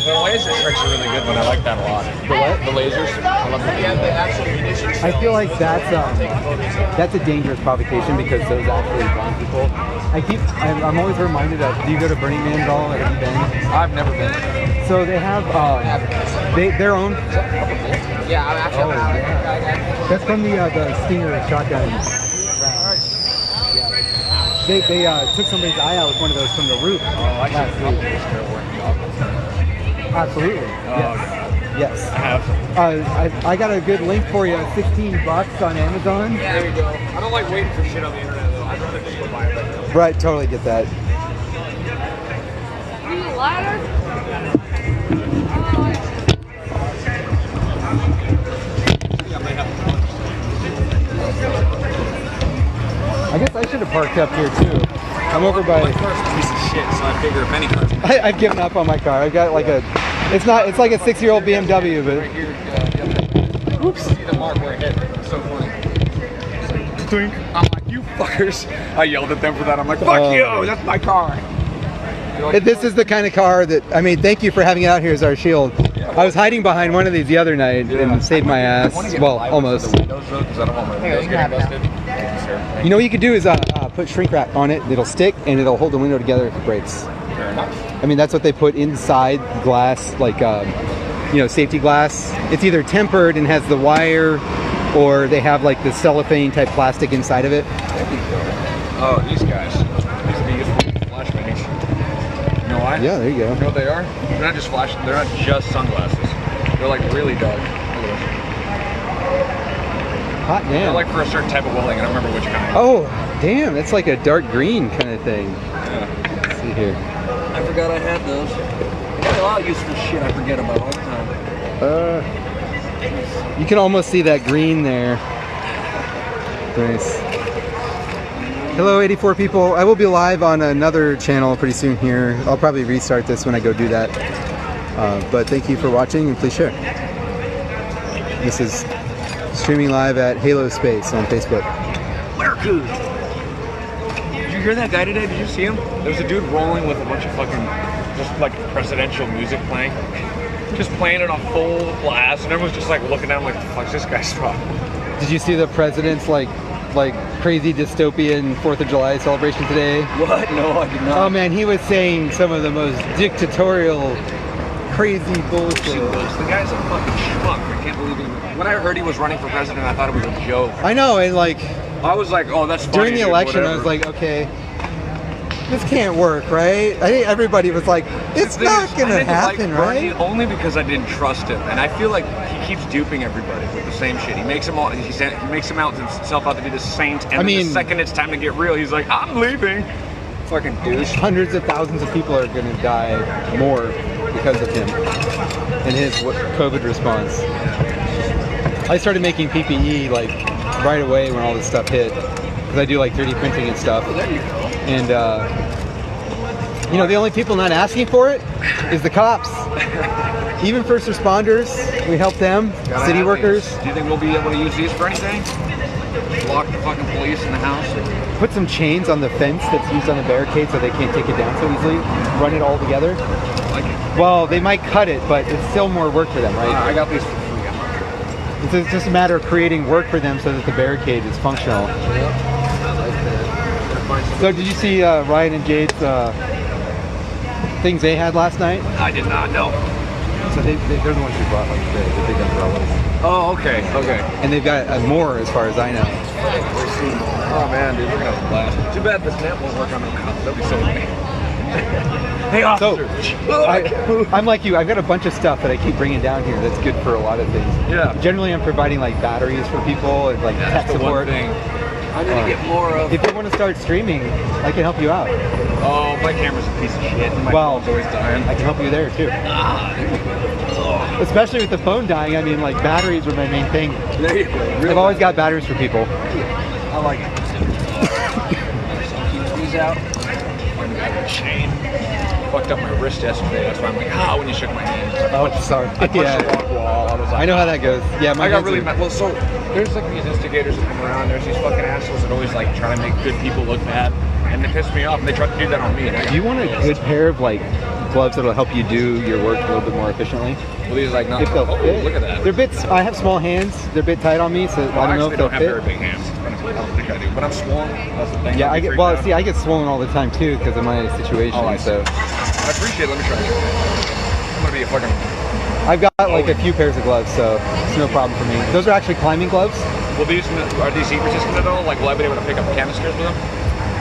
The laser tricks are really good one. I like that a lot. The what? The lasers. I love that. Yeah, the actual munitions. I feel like that's a dangerous provocation because those actually blind people. I'm always reminded of. Do you go to Burning Man at all? Have you been? I've never been. So they have their own. Yeah, I'm actually. Yeah. That's from the Stinger shotgun. They took somebody's eye out with one of those from the roof last week. Absolutely. Yes. I have. I got a good link for you. $16 on Amazon. Yeah, there you go. I don't like waiting for shit on the internet though. I'd rather just go buy it right now. Right, totally get that. Need a ladder? I guess I should have parked up here too. I'm over by. My car's a piece of shit, so I figure if any car's. I've given up on my car. I've got like it's like a 6-year-old BMW, but. Right here, oops. See the mark where it hit. It's so funny. Twink. I'm like, you fuckers. I yelled at them for that. I'm like, fuck you. That's my car. Like, This is the kind of car that, I mean, thank you for having it out here as our shield. I was hiding behind one of these the other night and saved my ass. Well, almost. The windows, though, 'cause I don't want my windows getting busted. Thank you, sir. You know what you could do is put shrink wrap on it. It'll stick and it'll hold the window together if it breaks. Fair enough. I mean, that's what they put inside glass, like, safety glass. It's either tempered and has the wire, or they have like the cellophane type plastic inside of it. Oh, these guys. These would be useful flash bangs. You know why? Yeah, there you go. You know what they are? They're not just flash. They're not just sunglasses. They're like really dark. Look at Hot those. They're damn. like for a certain type of welding. I don't remember which kind. Oh, damn. That's like a dark green kind of thing. Yeah. Let's see here. I forgot I had those. I got a lot of useful shit I forget about all the time. You can almost see that green there. Nice. Hello 84 people. I will be live on another channel pretty soon here. I'll probably restart this when I go do that. But thank you for watching and please share. This is streaming live at Halo Space on Facebook. America! Did you hear that guy today? Did you see him? There's a dude rolling with a bunch of fucking, just like presidential music playing. Just playing it on full blast, and everyone's just like looking at him like, the fuck's this guy's from? Did you see the president's like crazy dystopian 4th of July celebration today? What? No, I did not. Oh man, he was saying some of the most dictatorial, crazy bullshit. The guy's a fucking schmuck. I can't believe it. When I heard he was running for president, I thought it was a joke. I know, and like I was like, oh, that's funny. during the election, I was like, okay, this can't work, right? I think everybody was like, it's not gonna happen, right? Only because I didn't trust him, and I feel like he keeps duping everybody with the same shit. He makes him himself out to be the saint, and then the second it's time to get real, he's like, I'm leaving. Fucking douche. Hundreds of thousands of people are gonna die more because of him and his COVID response. I started making PPE like right away when all this stuff hit, because I do like 3D printing and stuff. There you go. And the only people not asking for it is the cops. Even first responders, we help them. City workers. Do you think we'll be able to use these for anything? Lock the fucking police in the house? Put some chains on the fence that's used on the barricade so they can't take it down so easily. Run it all together. Like it. Well, they might cut it, but it's still more work for them, right? I got these for free. It's just a matter of creating work for them so that the barricade is functional. So did you see Ryan and Jade's things they had last night? I did not know. So they're the ones who brought like the big umbrellas. Oh, okay, okay. And they've got more as far as I know. Oh man, dude, we're gonna have a blast. Too bad this net won't work on the cops. That'd be so funny. Hey, officer. So, I'm like you. I've got a bunch of stuff that I keep bringing down here that's good for a lot of things. Yeah. Generally, I'm providing like batteries for people and like tech support. I need to get more of. If you want to start streaming, I can help you out. Oh, my camera's a piece of shit. My phone's always dying. I can help you there too. Especially with the phone dying, I mean, like batteries were my main thing. There you go. I've always got batteries for people. I like it. Keep these out. I got a chain. Fucked up my wrist yesterday. That's why I'm like, when you shook my hand. Oh, sorry. I punched the log wall. I was like, I know how that goes. Yeah, I got really mad. Well, so there's like these instigators that come around. There's these fucking assholes that always like trying to make good people look bad, and they piss me off. And they try to do that on me. Do you want a good pair of like gloves that'll help you do your work a little bit more efficiently. Well, these like not. If they'll fit. Look at that. They're bits. I have small hands. They're a bit tight on me, so I don't know if they'll have fit. very big hands. I don't think I do, but I'm swollen. That's the thing. Yeah, I get. Well, see, I get swollen all the time too because of my situation. Oh, I see. So I appreciate it. Let me try it. I'm gonna be a fucking. I've got like a few pairs of gloves, so it's no problem for me. Those are actually climbing gloves. Will these are these heat resistant at all? Like, will I be able to pick up canisters with them?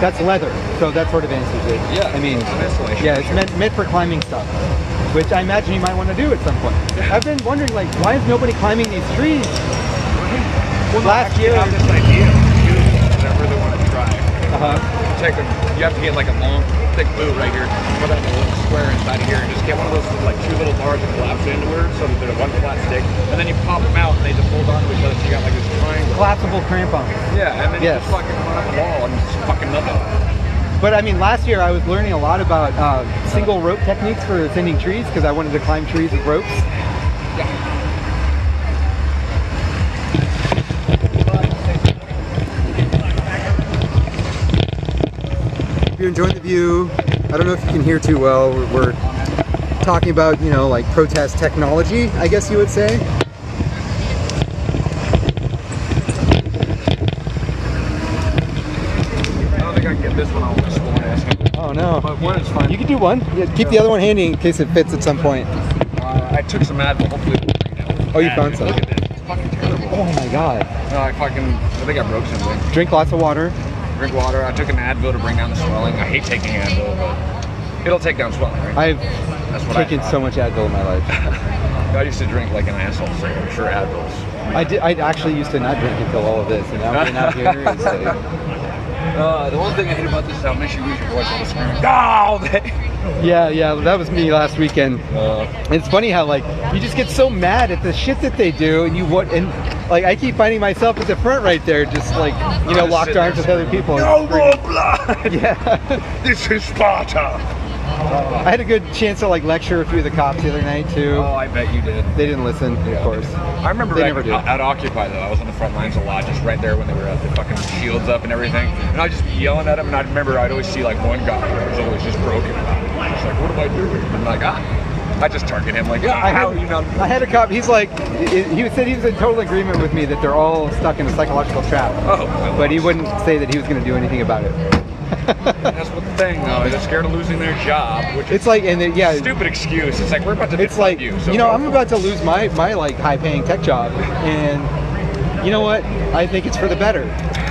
That's leather, so that sort of answers it. Yeah. I mean, it's an installation. yeah, it's meant for climbing stuff, which I imagine you might want to do at some point. I've been wondering, like, why is nobody climbing these trees? Well, Last year, I have this idea that I really want to try. Take a, you have to get like a long, thick boot right here, put that in a little square inside of here, and just get one of those like two little bars that collapse inward, so that they're one flat stick, and then you pop them out and they just hold on to each other, so you got like this triangle. collapsible crampons. Yeah, and then you just fucking run up the wall and just fucking nothing. But I mean, last year I was learning a lot about single rope techniques for ascending trees because I wanted to climb trees with ropes. Yeah. If you're enjoying the view, I don't know if you can hear too well. We're talking about, you know, like protest technology, I guess you would say. I don't think I can get this one on with a swollen ass. Oh no. But one is fine. You can do one. Yeah, keep the other one handy in case it fits at some point. I took some Advil. Hopefully it'll bring it down. Oh, you found some? Look at this. It's fucking terrible. Oh my god. No, I think I broke something. Drink lots of water. Drink water. I took an Advil to bring down the swelling. I hate taking Advil, but it'll take down swelling, right? I've That's what taken I so much Advil in my life. I used to drink like an asshole, so I'm sure Advil's. I actually used to not drink until all of this, and now being out here is like, the one thing I hate about this is how makes you lose your voice all the screaming. All day. yeah, that was me last weekend. It's funny how like you just get so mad at the shit that they do, and like I keep finding myself at the front right there, just like locked arms with other people. No more blood. Yeah. This is Sparta. I had a good chance to like lecture a few of the cops the other night too. Oh, I bet you did. They didn't listen, of course. I remember They back never do. at Occupy though, I was on the front lines a lot, just right there when they were at the fucking shields up and everything. And I was just yelling at them, and I remember I'd always see like one guy who was always just broken about it. Just like, what am I doing? And I'm like, I just target him like, I had a cop. He's like, he said he was in total agreement with me that they're all stuck in a psychological trap. Oh, but he wouldn't say that he was going to do anything about it. That's what the thing though. They're scared of losing their job, which It's like, and then, yeah, stupid excuse. It's like we're about to it's like, you. So I'm about to lose my like high-paying tech job, and you know what? I think it's for the better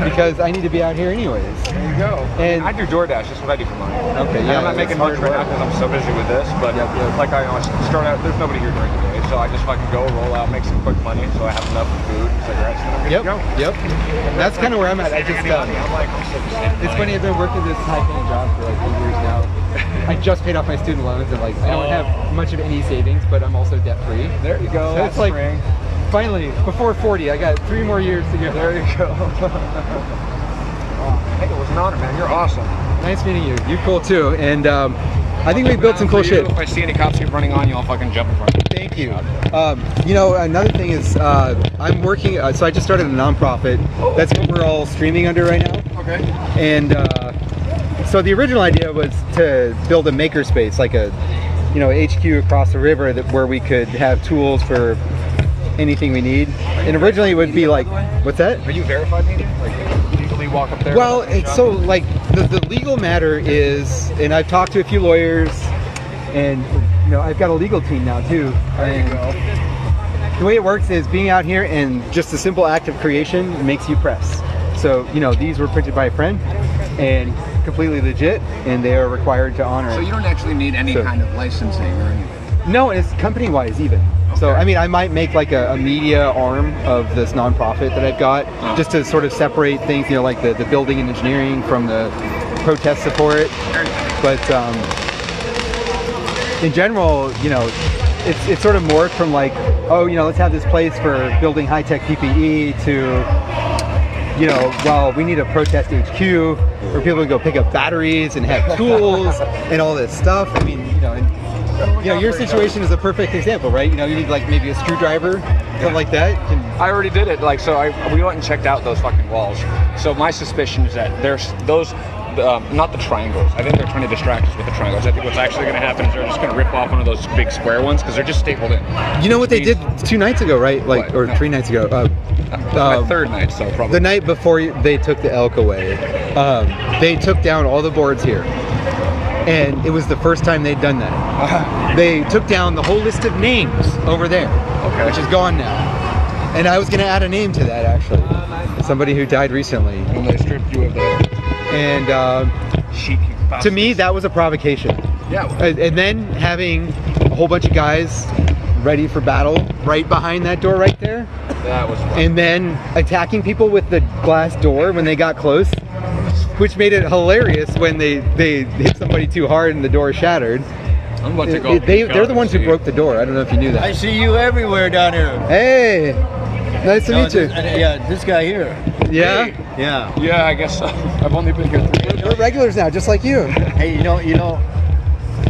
because I need to be out here anyways. There you go. And I do DoorDash. That's what I do for mine. Okay, And yeah, I'm not making it's much right now because I'm so busy with this. But like I start out, there's nobody here during the day, so I just fucking go, roll out, make some quick money, so I have enough food, cigarettes, and I'm good to go. Yep. That's kind of where I'm at. I just I'm like, I'm so busy. it's funny. I've been working this high-paying job for like 8 years now. I just paid off my student loans, and like I don't have much of any savings, but I'm also debt-free. There you go. So it's like, finally, before 40, I got 3 more years to go. There you go. Hey, it was an honor, man. You're awesome. Nice meeting you. You're cool too, and I think we built some cool shit. If I see any cops keep running on you, I'll fucking jump in front of you. Thank you. Another thing is I'm working. So I just started a nonprofit. That's what we're all streaming under right now. Okay. And so the original idea was to build a makerspace, like a HQ across the river where we could have tools for anything we need. And originally it would be like, what's that? Are you verified media? Like, legally walk up there? Well, it's so like the legal matter is, and I've talked to a few lawyers, and I've got a legal team now too. There you go. The way it works is being out here and just the simple act of creation makes you press. So these were printed by a friend and completely legit, and they are required to honor. So you don't actually need any kind of licensing or anything? No, it's company-wise even. Okay. So I mean, I might make like a media arm of this nonprofit that I've got, just to sort of separate things, like the building and engineering from the protest support. But in general, it's sort of morphed from like, let's have this place for building high-tech PPE to, well, we need a protest HQ where people can go pick up batteries and have tools and all this stuff. I mean, your situation is a perfect example, right? You need like maybe a screwdriver, something like that. I already did it. Like, so we went and checked out those fucking walls. So my suspicion is that there's those not the triangles. I think they're trying to distract us with the triangles. I think what's actually going to happen is they're just going to rip off one of those big square ones because they're just stapled in. You know what they did 2 nights ago, right? Like, What? or No. 3 nights ago. My third night, so probably. The night before they took the elk away, they took down all the boards here. And it was the first time they'd done that. They took down the whole list of names over there, which is gone now. And I was going to add a name to that, actually. Somebody who died recently. When they stripped you of the And sheet. to me, that was a provocation. Yeah. And then having a whole bunch of guys ready for battle right behind that door right there. That was fun. And then attacking people with the glass door when they got close, which made it hilarious when they hit somebody too hard and the door shattered. I'm about to go. They're the ones who broke the door. I don't know if you knew that. I see you everywhere down here. Hey, nice to meet you. This guy here. Yeah, Yeah. Yeah, I guess so. I've only been here 3 days. we're regulars now, just like you. Hey, you know,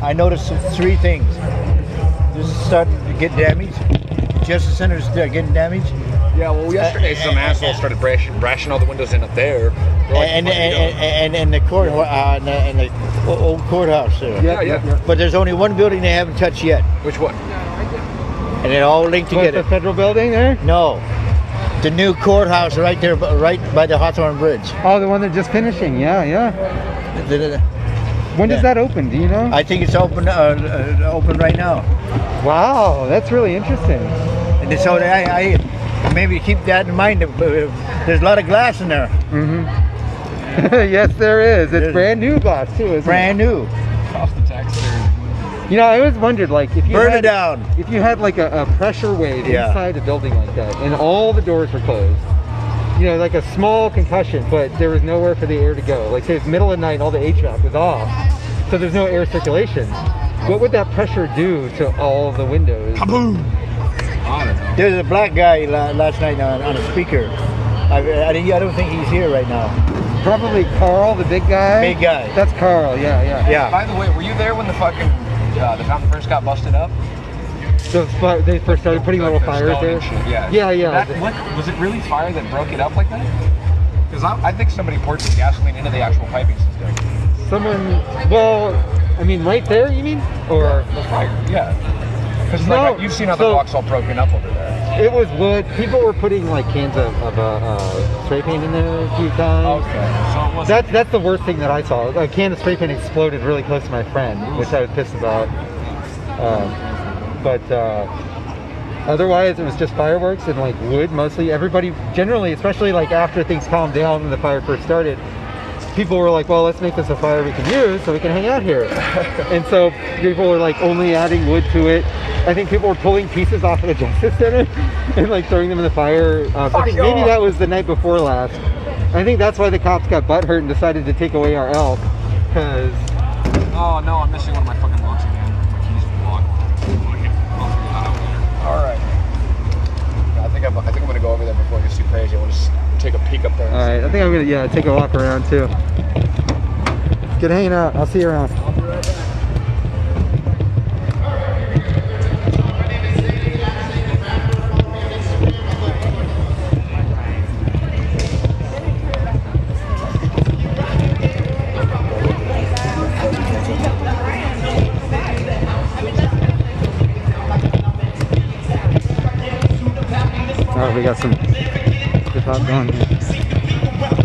I noticed 3 things. This is starting to get damaged. Justice Center's getting damaged. Yeah, well, yesterday some asshole started brashing all the windows in up there. They're like, And "What are you doing?" and the court and the old courthouse there. Yeah. But there's only one building they haven't touched yet, Which one? and it all linked What, together. the federal building there? No, the new courthouse right there, right by the Hawthorne Bridge. Oh, the one they're just finishing. Yeah. When does Yeah. that open? Do you know? I think it's open right now. Wow, that's really interesting. And so I maybe keep that in mind. There's a lot of glass in there, Yes, there is. It's There's- brand new glass too, isn't brand new. Cost the taxpayer. it? I always wondered, like, if you Burn had, it down. if you had like a pressure wave Yeah. inside a building like that, and all the doors were closed, like a small concussion, but there was nowhere for the air to go. Like, say it's middle of the night, and all the HVAC was off, so there's no air circulation. What would that pressure do to all the windows? I don't know. There's a black guy last night on a speaker. I don't think he's here right now. Probably Carl, the big guy. Big guy. That's Carl. Yeah. Yeah. By the way, were you there when the fucking the fountain first got busted up? So they first started putting little The fires stone there. and shit, Yeah. Yeah. What was it? Really fire that broke it up like that? Because I think somebody poured some gasoline into the actual piping system. Someone. Well, I mean, right there. You mean? Or The fire. Yeah. Because No, you've seen how the so- rock's all broken up over there. it was wood. People were putting like cans of spray paint in there a few times. Okay. So it wasn't. That's the worst thing that I saw. A can of spray paint exploded really close to my friend, which I was pissed about. But otherwise, it was just fireworks and like wood mostly. Everybody, generally, especially like after things calmed down when the fire first started, people were like, well, let's make this a fire we can use so we can hang out here. And so people were like only adding wood to it. I think people were pulling pieces off of the Justice Center and like throwing them in the fire. I think maybe that was the night before last. I think that's why the cops got butthurt and decided to take away our elk. Because Oh no, I'm missing one of my fucking locks again. My keys for the lock. I'll figure that out later. All right. Yeah, I think I'm gonna go over there before it gets too crazy. I want to just take a peek up there. all right, I think I'm gonna take a walk around too. Good hanging out. I'll see you around. I'll be right back. All right, we got some hip hop going here.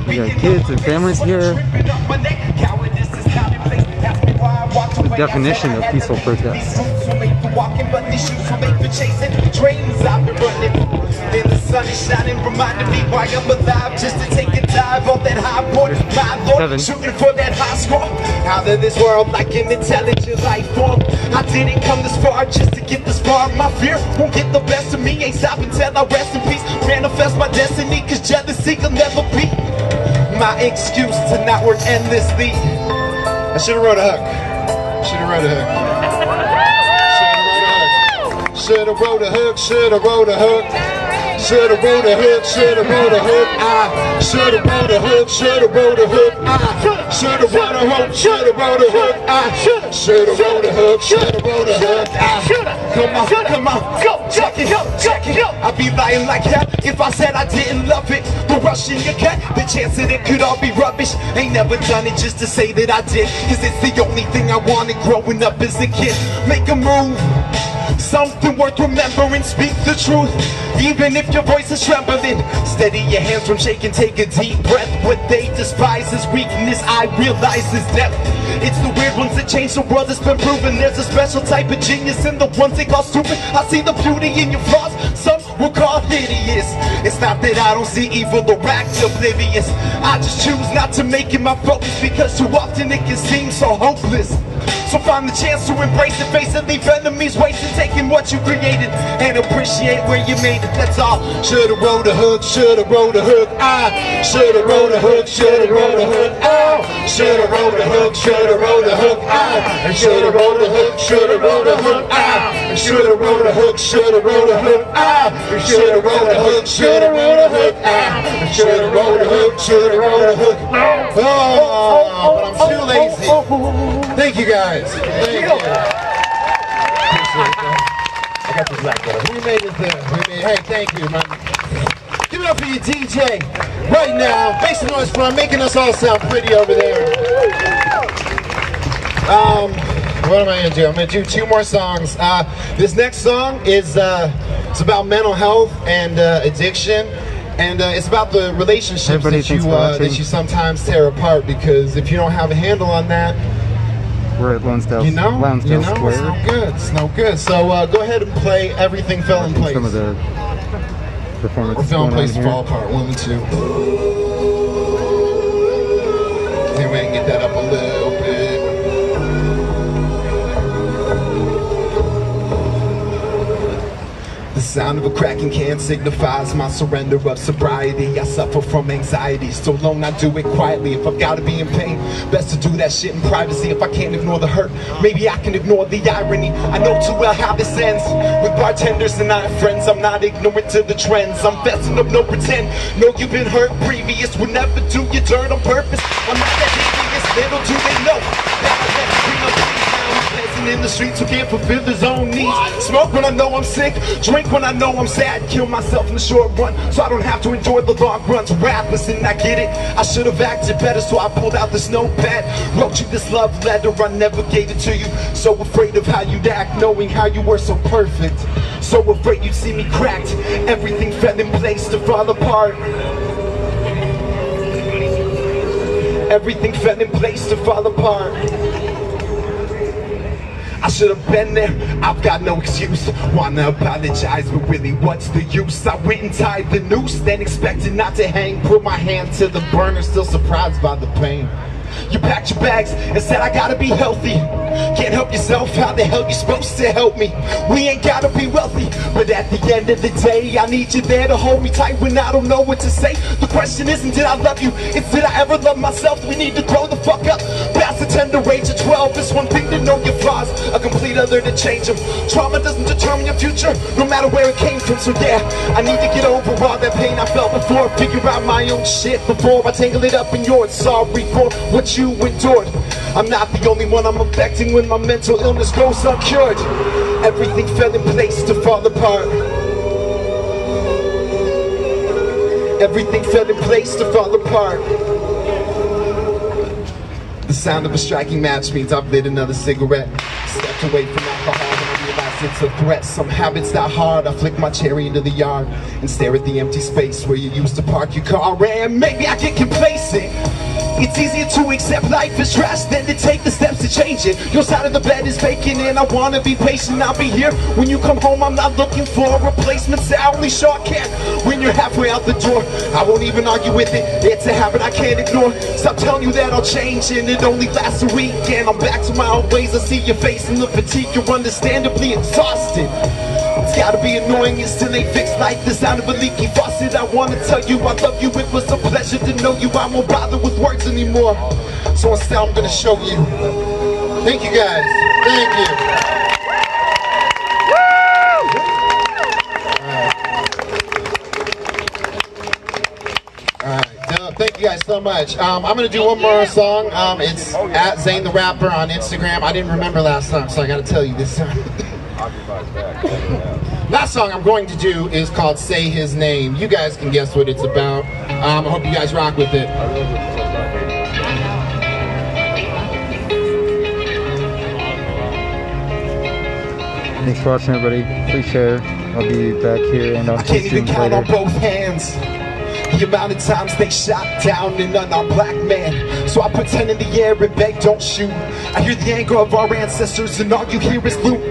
We got kids and families here. The definition of peaceful protest. The sun is shining, reminding me why I'm alive. Just to take a dive off that high point. My Lord, shooting for that high score. Out of this world like an intelligent life form. I didn't come this far just to get this far. My fear won't get the best of me. Ain't stopping till I rest in peace. Manifest my destiny, cause jealousy can never be my excuse to not work endlessly. I should've wrote a hook. Should've wrote a hook. Should've wrote a hook. Should've wrote a hook. Shoulda wrote a hook, shoulda wrote a hook. I shoulda wrote a hook, shoulda wrote a hook. I shoulda wrote a hook, shoulda wrote a hook. I shoulda wrote a hook, shoulda wrote a hook. Come on, go, check it, check it. I'd be lying like hell if I said I didn't love it. The rush in your cut, the chance that it could all be rubbish. Ain't never done it just to say that I did, cause it's the only thing I wanted growing up as a kid. Make a move, something worth remembering, speak the truth, even if your voice is trembling. Steady your hands from shaking, take a deep breath. What they despise is weakness, I realize is depth. It's the weird ones that change the world, it's been proven. There's a special type of genius in the ones they call stupid. I see the beauty in your flaws, some will call hideous. It's not that I don't see evil or act oblivious, I just choose not to make it my focus, because too often it can seem so hopeless. So find the chance to embrace it, face it, leave enemies wasted, taking what you created and appreciate where you made it, that's all. Shoulda wrote a hook, shoulda wrote a hook. I shoulda wrote a hook, shoulda wrote a hook. I shoulda wrote a hook, shoulda wrote a hook. I shoulda wrote a hook, shoulda wrote a hook. I shoulda wrote a hook, shoulda wrote a hook. I shoulda wrote a hook, shoulda wrote a hook. I shoulda wrote a hook, shoulda wrote a hook. Oh, but I'm too lazy. Thank you guys. Thank you. Appreciate that. I got the black one. We made it there. Hey, thank you, man. Give it up for your DJ right now. Make some noise for him, making us all sound pretty over there. What am I gonna do? I'm gonna do 2 more songs. This next song is it's about mental health and addiction. And it's about the relationships that you sometimes tear apart, because if you don't have a handle on that, we're at Lonesdale, Square. Square. It's no good. It's no good. So go ahead and play Everything Fell in Place. Some of the performances Fell in going Place on fall here. apart. 1 and 2. Then we can get that up a little bit. The sound of a cracking can signifies my surrender of sobriety. I suffer from anxiety, so long I do it quietly. If I've got to be in pain, best to do that shit in privacy. If I can't ignore the hurt, maybe I can ignore the irony. I know too well how this ends, with bartenders and I friends. I'm not ignorant to the trends, I'm fessing up, no pretend. No, you've been hurt previous, will never do your dirt on purpose. I'm not that devious, little do they know that I never bring up in the streets who can't fulfill his own needs. Smoke when I know I'm sick, drink when I know I'm sad, kill myself in the short run so I don't have to endure the long runs. Rap, listen, I get it, I should have acted better, so I pulled out this notepad, wrote you this love letter, I never gave it to you. So afraid of how you'd act, knowing how you were so perfect, so afraid you'd see me cracked. Everything fell in place to fall apart. Everything fell in place to fall apart. I should have been there, I've got no excuse. Wanna apologize, but really what's the use? I went and tied the noose, then expected not to hang. Put my hand to the burner, still surprised by the pain. You packed your bags and said I gotta be healthy. Can't help yourself, how the hell you supposed to help me? We ain't gotta be wealthy, but at the end of the day I need you there to hold me tight when I don't know what to say. The question isn't did I love you, it's did I ever love myself? We need to grow the fuck up past the tender age of 12. It's one thing to know your flaws, a complete other to change them. Trauma doesn't determine your future, no matter where it came from. So yeah, I need to get over all that pain I felt before. Figure out my own shit before I tangle it up in yours. Sorry for what you endured, I'm not the only one I'm affecting when my mental illness goes uncured. Everything fell in place to fall apart. Everything fell in place to fall apart. The sound of a striking match means I've lit another cigarette. Stepped away from alcohol when I realized it's a threat. Some habits that hard, I flick my cherry into the yard and stare at the empty space where you used to park your car. And maybe I get complacent. It's easier to accept life as trash than to take the steps to change it. Your side of the bed is vacant and I wanna be patient. I'll be here when you come home, I'm not looking for a replacement. Say I only shortcut when you're halfway out the door. I won't even argue with it, it's a habit I can't ignore. Stop telling you that I'll change and it only lasts a week. And I'm back to my old ways, I see your face in the fatigue. You're understandably exhausted. It's gotta be annoying, it still ain't fixed like the sound of a leaky faucet. I wanna tell you I love you, it was a pleasure to know you. I won't bother with words anymore, so instead I'm gonna show you. Thank you guys, thank you. Thank you guys so much. I'm gonna do one more song. It's at Zane the Rapper on Instagram. I didn't remember last time, so I gotta tell you this time. Last song I'm going to do is called Say His Name. You guys can guess what it's about. I hope you guys rock with it. Thanks for watching, everybody. Please share. I'll be back here and on I can't even count later. on both hands the amount of times they shot down an unarmed black man. So I put 10 in the air and beg, don't shoot. I hear the anger of our ancestors and all you hear is loot.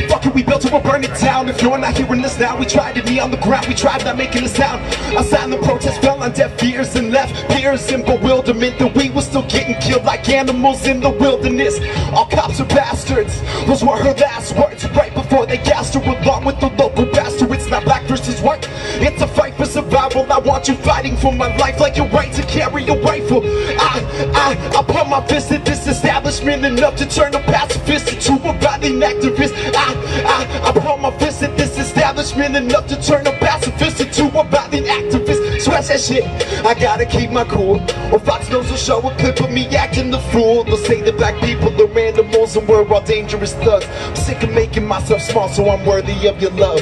Fuck it, we built it, we'll burn it down. If you're not hearing this now, we tried to knee on the ground. We tried not making a sound. Our silent protest fell on deaf ears and left peers in bewilderment that we were still getting killed like animals in the wilderness. All cops are bastards. Those were her last words right before they gassed her along with the local bastard. It's not black versus white. It's a fight for survival. I want you fighting for my life like your right to carry a rifle. I put my fist at this establishment enough to turn a pacifist into a violent activist. I put my fist at this establishment enough to turn a pacifist into a violent activist. Scratch that shit, I gotta keep my cool. Or Fox News will show a clip of me acting the fool. They'll say that black people are animals and we're all dangerous thugs. I'm sick of making myself small so I'm worthy of your love.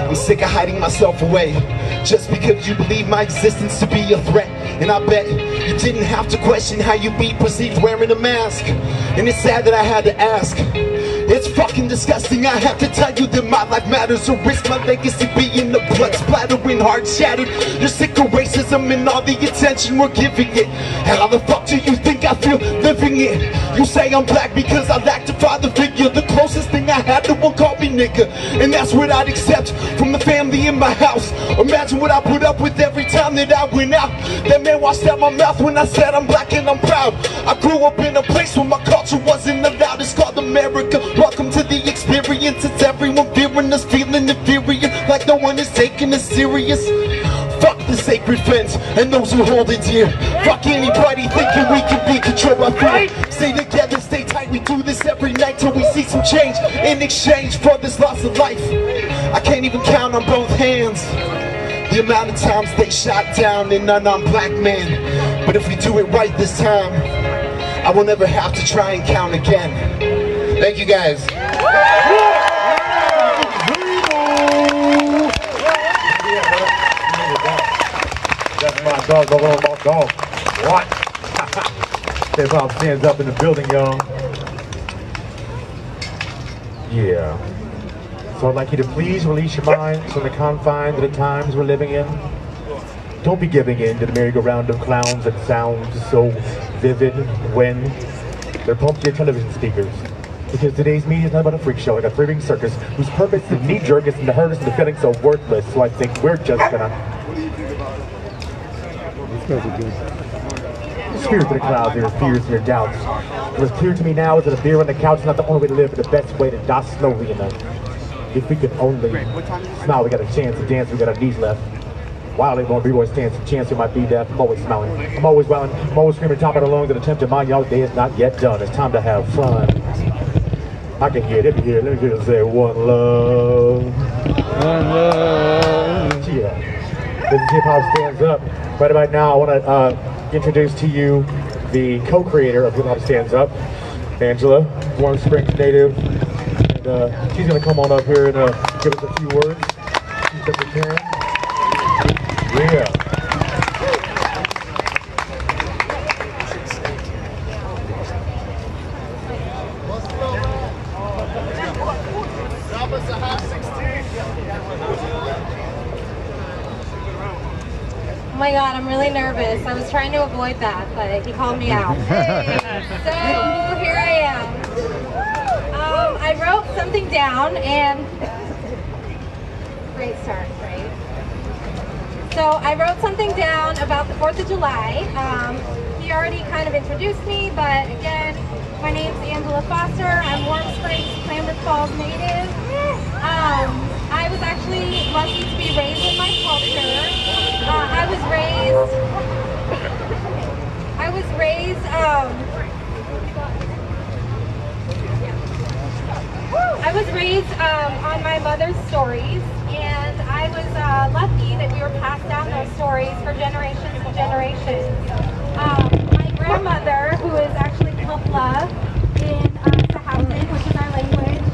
I'm sick of hiding myself away just because you believe my existence to be a threat. And I bet you didn't have to question how you be perceived wearing a mask. And it's sad that I had to ask. It's fucking disgusting, I have to tell you that my life matters. Or risk my legacy being the blood splattering, heart shattered. You're sick of racism and all the attention we're giving it. How the fuck do you think I feel living it? You say I'm black because I lacked a father figure. The closest thing I had to one called me nigga. And that's what I'd accept from the family in my house. Imagine what I put up with every time that I went out. That man washed out my mouth when I said I'm black and I'm proud. I grew up in a place where my culture wasn't allowed. It's called America. Welcome to the experience. It's everyone fearing us, feeling inferior, like no one is taking us serious. Fuck the sacred fence and those who hold it dear. Fuck anybody thinking we can be controlled by fear. Stay together, stay tight, we do this every night till we see some change in exchange for this loss of life. I can't even count on both hands the amount of times they shot down an unarmed black man. But if we do it right this time, I will never have to try and count again. Thank you guys. That's my dog, the little my dog. What? Hip hop stands up in the building, y'all. Yeah. So I'd like you to please release your minds from the confines of the times we're living in. Don't be giving in to the merry-go-round of clowns that sound so vivid when they're pumped to your television speakers. Because today's media is not about a freak show, like a three-ring circus, whose purpose is to knee-jerk us and to hurt us into feeling so worthless. So I think we're just gonna... Spirit to the clouds, your fears and your doubts. What's clear to me now is that a beer on the couch is not the only way to live, but the best way to die slowly enough. If we could only smile, we got a chance to dance, we got our knees left. While they won't be always stands a chance we might be deaf. I'm always smiling, I'm always wailing, I'm always screaming top of the lungs in an attempt to mind y'all day is not yet done. It's time to have fun. I can hear it here, let me just say one love. One love. Yeah. This is Hip Hop Stands Up. Right about now, I want to introduce to you the co-creator of Hip Hop Stands Up, Angela, Warm Springs native. And she's going to come on up here and give us a few words. She's just a can. Yeah. Oh my god, I'm really nervous. I was trying to avoid that, but he called me out. So here I am. I wrote something down and great start, right? So I wrote something down about the 4th of July. He already kind of introduced me, but again, my name's Angela Foster. I'm Warm Springs, Klamath Falls native. I was actually lucky to be raised in my culture. I was raised on my mother's stories, and I was lucky that we were passed down those stories for generations and generations. My grandmother, who is actually Kapla in Sahawin, which is our language,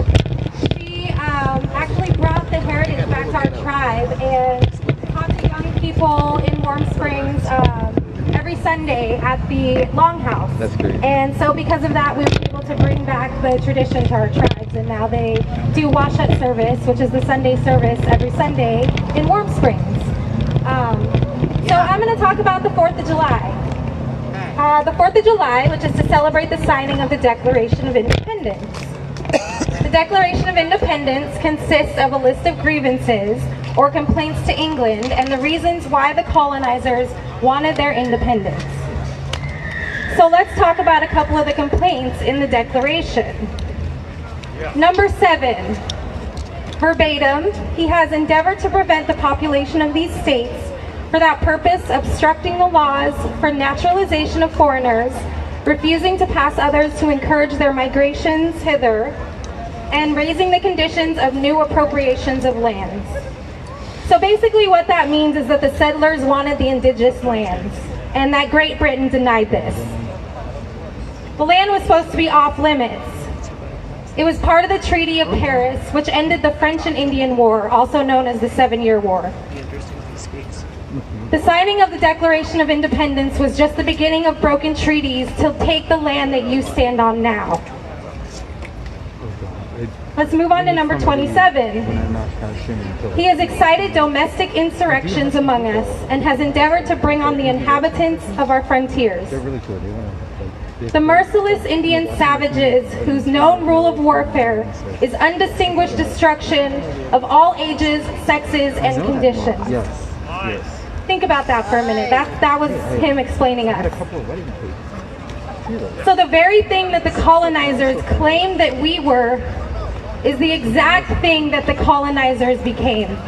she actually brought the heritage back to our tribe and taught the young people in Warm Springs every Sunday at the Longhouse. That's great. And so because of that, we were able to bring back the tradition to our tribes, and now they do Washat service, which is the Sunday service every Sunday in Warm Springs. So I'm going to talk about the 4th of July. The 4th of July, which is to celebrate the signing of the Declaration of Independence. The Declaration of Independence consists of a list of grievances or complaints to England and the reasons why the colonizers wanted their independence. So let's talk about a couple of the complaints in the Declaration. Number 7, verbatim, he has endeavored to prevent the population of these states for that purpose obstructing the laws for naturalization of foreigners, refusing to pass others to encourage their migrations hither, and raising the conditions of new appropriations of lands. So basically what that means is that the settlers wanted the indigenous lands, and that Great Britain denied this. The land was supposed to be off limits. It was part of the Treaty of Paris, which ended the French and Indian War, also known as the 7-Year War. The signing of the Declaration of Independence was just the beginning of broken treaties to take the land that you stand on now. Let's move on to number 27. He has excited domestic insurrections among us and has endeavored to bring on the inhabitants of our frontiers. The merciless Indian savages whose known rule of warfare is undistinguished destruction of all ages, sexes, and conditions. Yes. Think about that for a minute. That was him explaining us. So the very thing that the colonizers claimed that we were is the exact thing that the colonizers became.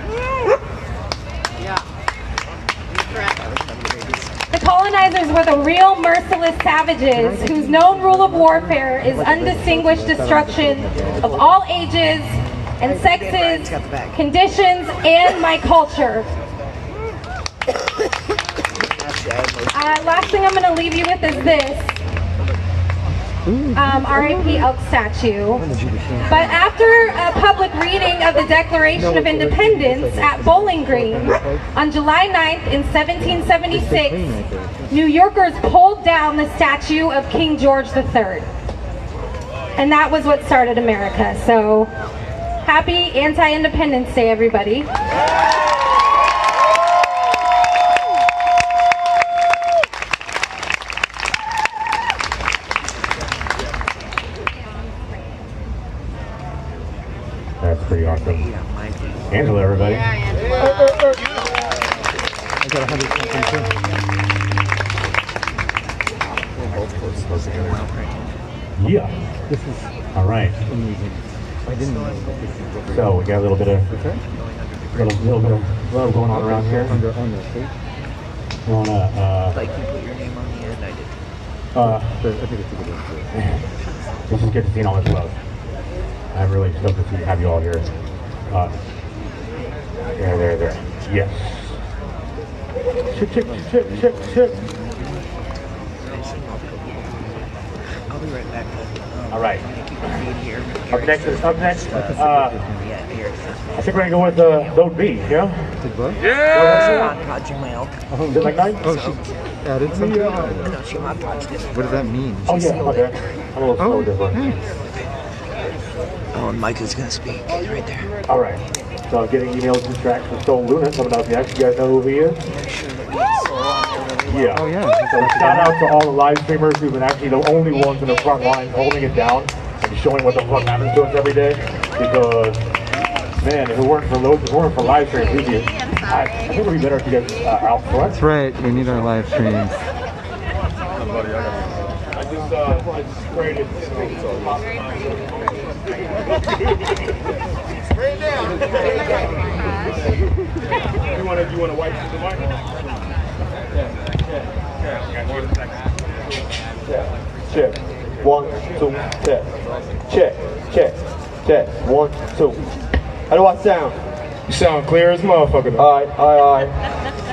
The colonizers were the real merciless savages whose known rule of warfare is undistinguished destruction of all ages and sexes, conditions, and my culture. Last thing I'm going to leave you with is this. R.I.P. Elk statue. But after a public reading of the Declaration of Independence at Bowling Green on July 9th in 1776, New Yorkers pulled down the statue of King George III. And that was what started America. So, happy Anti-Independence Day, everybody. That's pretty awesome. Angela, everybody. I got 100 something too. Yeah. This is All right. amazing. I didn't know that this is So we got a little bit of little bit of love going on around here. on the page. You wanna Like you put your name on the end, I did. I think it's a good one. This is good to see all this love. I'm really stoked to have you all here. There. Yes. Chip. I'll be right back. All right. Keep the feed here. Up next. Yeah, here. I think we're gonna go with load B. Yeah. Mod podging my elk. Is it like 9? Oh, she added something? No, she mod podged it. What does that mean? Oh yeah. Okay. I'm a little slow with this one. Oh, and Mike is gonna speak. He's right there. All right. So I'm getting emails and tracks from Soul Luna coming up next. You guys know who he is? Yeah. Oh, yeah. So shout out to all the live streamers who've been actually the only ones in the front line holding it down and showing what the fuck happens to us every day. Because, man, if it weren't for loads, if it weren't for live streams, I think it would be better if you guys out front. That's right. We need our live streams. I just sprayed it. Spray it down. You want to wipe the mic? Check. 1, 2, test. Check. 1, 2. How do I sound? You sound clear as motherfucker. All right.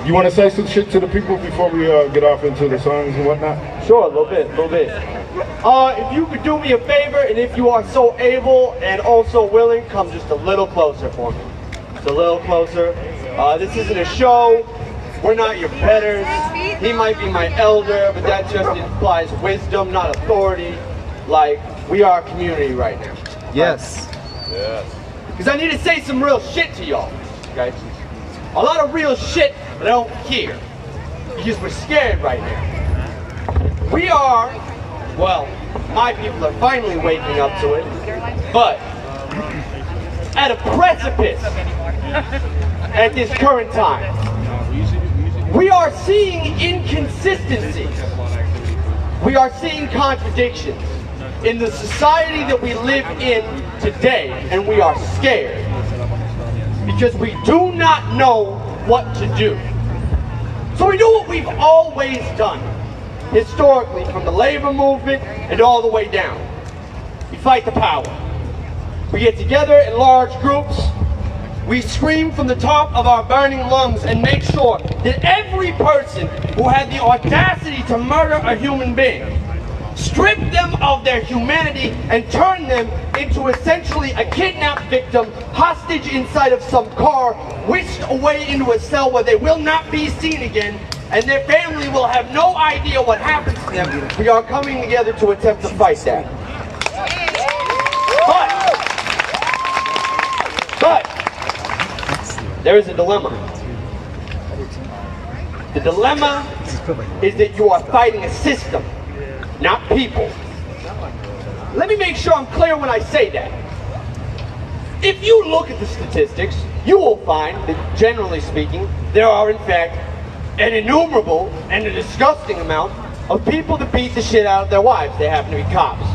You want to say some shit to the people before we get off into the songs and whatnot? Sure, a little bit. If you could do me a favor, and if you are so able and also willing, come just a little closer for me. Just a little closer. This isn't a show. We're not your betters. He might be my elder, but that just implies wisdom, not authority. Like, we are a community right now. Yes. Because I need to say some real shit to y'all, okay? A lot of real shit that I don't hear. Because we're scared right now. We are, well, my people are finally waking up to it, but at a precipice at this current time. We are seeing inconsistencies. We are seeing contradictions in the society that we live in today, and we are scared because we do not know what to do. So we do what we've always done, historically, from the labor movement and all the way down. We fight the power. We get together in large groups. We scream from the top of our burning lungs and make sure that every person who had the audacity to murder a human being, strip them of their humanity and turn them into essentially a kidnapped victim, hostage inside of some car, whisked away into a cell where they will not be seen again, and their family will have no idea what happens to them. We are coming together to attempt to fight that. But there is a dilemma. The dilemma is that you are fighting a system, not people. Let me make sure I'm clear when I say that. If you look at the statistics, you will find that, generally speaking, there are in fact an innumerable and a disgusting amount of people that beat the shit out of their wives. They happen to be cops.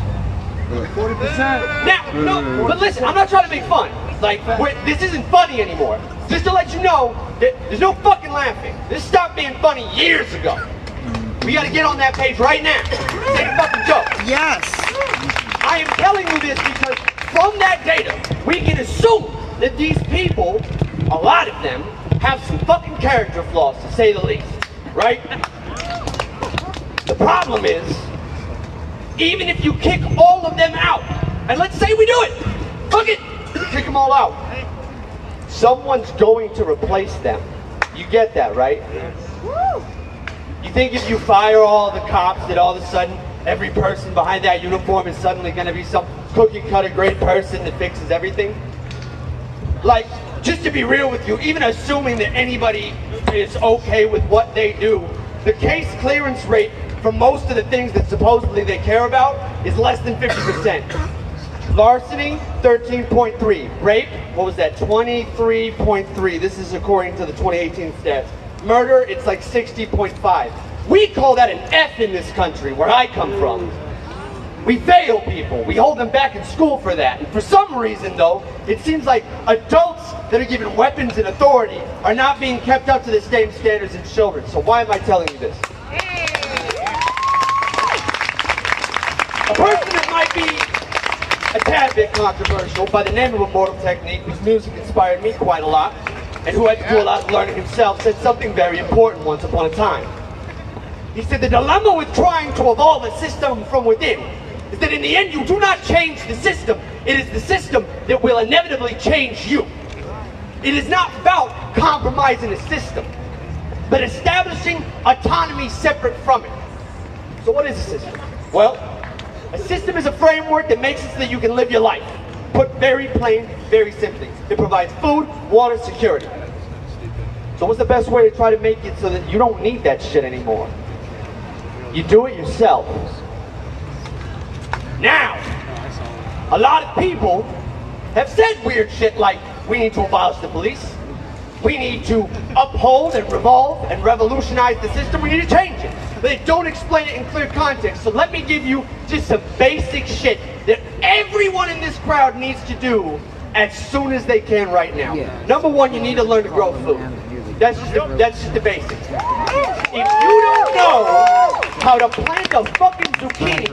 40%. Now, no, but listen, I'm not trying to make fun. Like, this isn't funny anymore. Just to let you know that there's no fucking laughing. This stopped being funny years ago. We gotta get on that page right now. This ain't a fucking joke. Yes. I am telling you this because from that data, we can assume that these people, a lot of them, have some fucking character flaws, to say the least. Right? The problem is, even if you kick all of them out, and let's say we do it, fuck it, kick them all out, someone's going to replace them. You get that, right? You think if you fire all the cops that all of a sudden every person behind that uniform is suddenly going to be some cookie-cutter great person that fixes everything? Like, just to be real with you, even assuming that anybody is okay with what they do, the case clearance rate for most of the things that supposedly they care about is less than 50%. Larceny, 13.3. Rape, what was that, 23.3. This is according to the 2018 stats. Murder, it's like 60.5. We call that an F in this country, where I come from. We fail people. We hold them back in school for that. And for some reason, though, it seems like adults that are given weapons and authority are not being kept up to the same standards as children. So why am I telling you this? A person that might be a tad bit controversial by the name of Immortal Technique, whose music inspired me quite a lot, and who had to do a lot of learning himself, said something very important once upon a time. He said the dilemma with trying to evolve a system from within is that in the end you do not change the system, it is the system that will inevitably change you. It is not about compromising a system, but establishing autonomy separate from it. So what is a system? Well, a system is a framework that makes it so that you can live your life. Put very plain, very simply. It provides food, water, security. So what's the best way to try to make it so that you don't need that shit anymore? You do it yourself. Now, a lot of people have said weird shit like, we need to abolish the police. We need to uphold and revolve and revolutionize the system. We need to change it. But they don't explain it in clear context. So let me give you just some basic shit that everyone in this crowd needs to do as soon as they can right now. Number one, you need to learn to grow food. That's just the basics. If you don't know how to plant a fucking zucchini,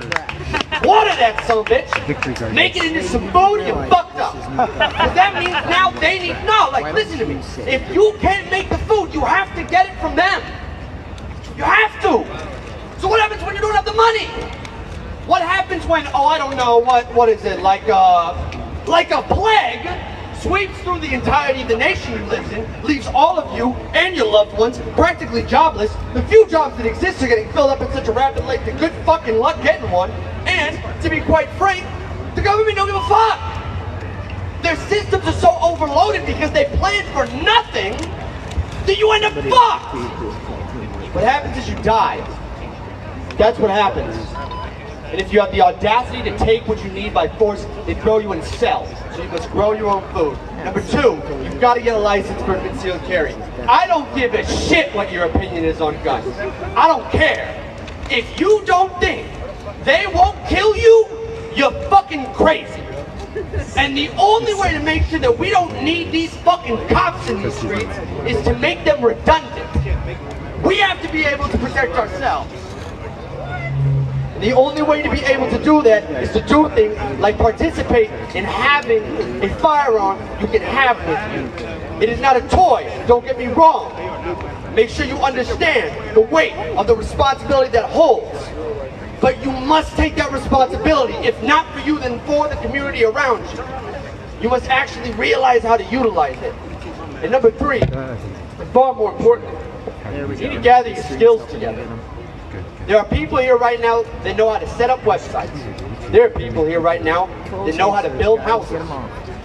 water that son of a bitch, make it into some food, you fucked up. Because that means now they need, no, like listen to me. If you can't make the food, you have to get it from them. You have to. So what happens when you don't have the money? What happens when, oh, I don't know, what is it, like a plague sweeps through the entirety of the nation you live in, leaves all of you and your loved ones practically jobless. The few jobs that exist are getting filled up at such a rapid rate that good fucking luck getting one. And, to be quite frank, the government don't give a fuck. Their systems are so overloaded because they plan for nothing that you end up fucked. What happens is you die. That's what happens. And if you have the audacity to take what you need by force, they throw you in cells. So you must grow your own food. Number two, you've got to get a license for concealed carry. I don't give a shit what your opinion is on guns. I don't care. If you don't think they won't kill you, you're fucking crazy. And the only way to make sure that we don't need these fucking cops in these streets is to make them redundant. We have to be able to protect ourselves. The only way to be able to do that is to do things like participate in having a firearm you can have with you. It is not a toy, don't get me wrong. Make sure you understand the weight of the responsibility that holds. But you must take that responsibility, if not for you, then for the community around you. You must actually realize how to utilize it. And number three, and far more important, you need to gather your skills together. There are people here right now that know how to set up websites. There are people here right now that know how to build houses.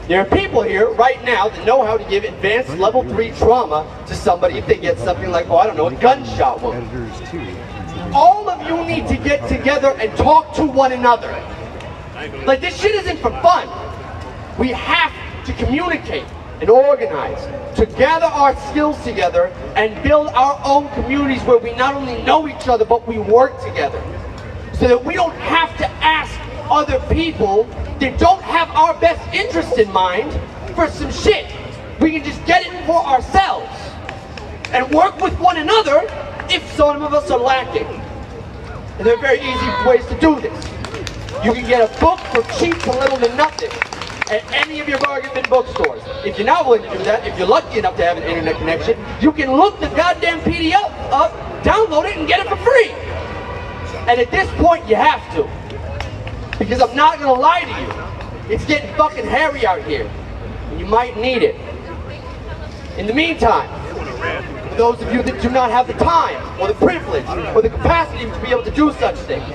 There are people here right now that know how to give advanced level 3 trauma to somebody if they get something like, oh, I don't know, a gunshot wound. All of you need to get together and talk to one another. Like, this shit isn't for fun. We have to communicate and organize, to gather our skills together and build our own communities where we not only know each other, but we work together. So that we don't have to ask other people that don't have our best interest in mind for some shit. We can just get it for ourselves and work with one another if some of us are lacking. And there are very easy ways to do this. You can get a book for cheap to little to nothing at any of your bargain bin bookstores. If you're not willing to do that, if you're lucky enough to have an internet connection, you can look the goddamn PDF up, download it, and get it for free. And at this point, you have to. Because I'm not gonna lie to you. It's getting fucking hairy out here. And you might need it. In the meantime, those of you that do not have the time, or the privilege, or the capacity to be able to do such things,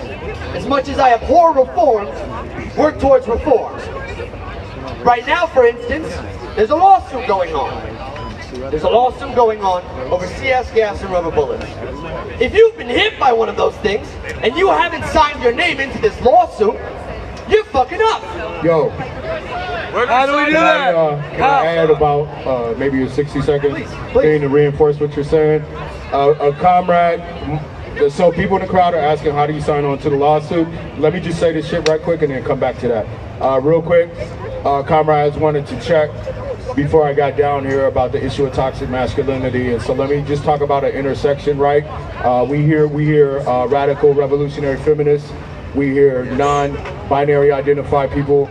as much as I abhor reform, work towards reform. Right now, for instance, there's a lawsuit going on. There's a lawsuit going on over CS gas and rubber bullets. If you've been hit by one of those things, and you haven't signed your name into this lawsuit, you're fucking up. Yo. How do we do that? Can I add about maybe a 60-second thing to reinforce what you're saying? A comrade, so people in the crowd are asking, how do you sign on to the lawsuit? Let me just say this shit right quick and then come back to that. Real quick, comrades wanted to check before I got down here about the issue of toxic masculinity, and so let me just talk about an intersection, right? We hear radical revolutionary feminists, we hear non-binary identified people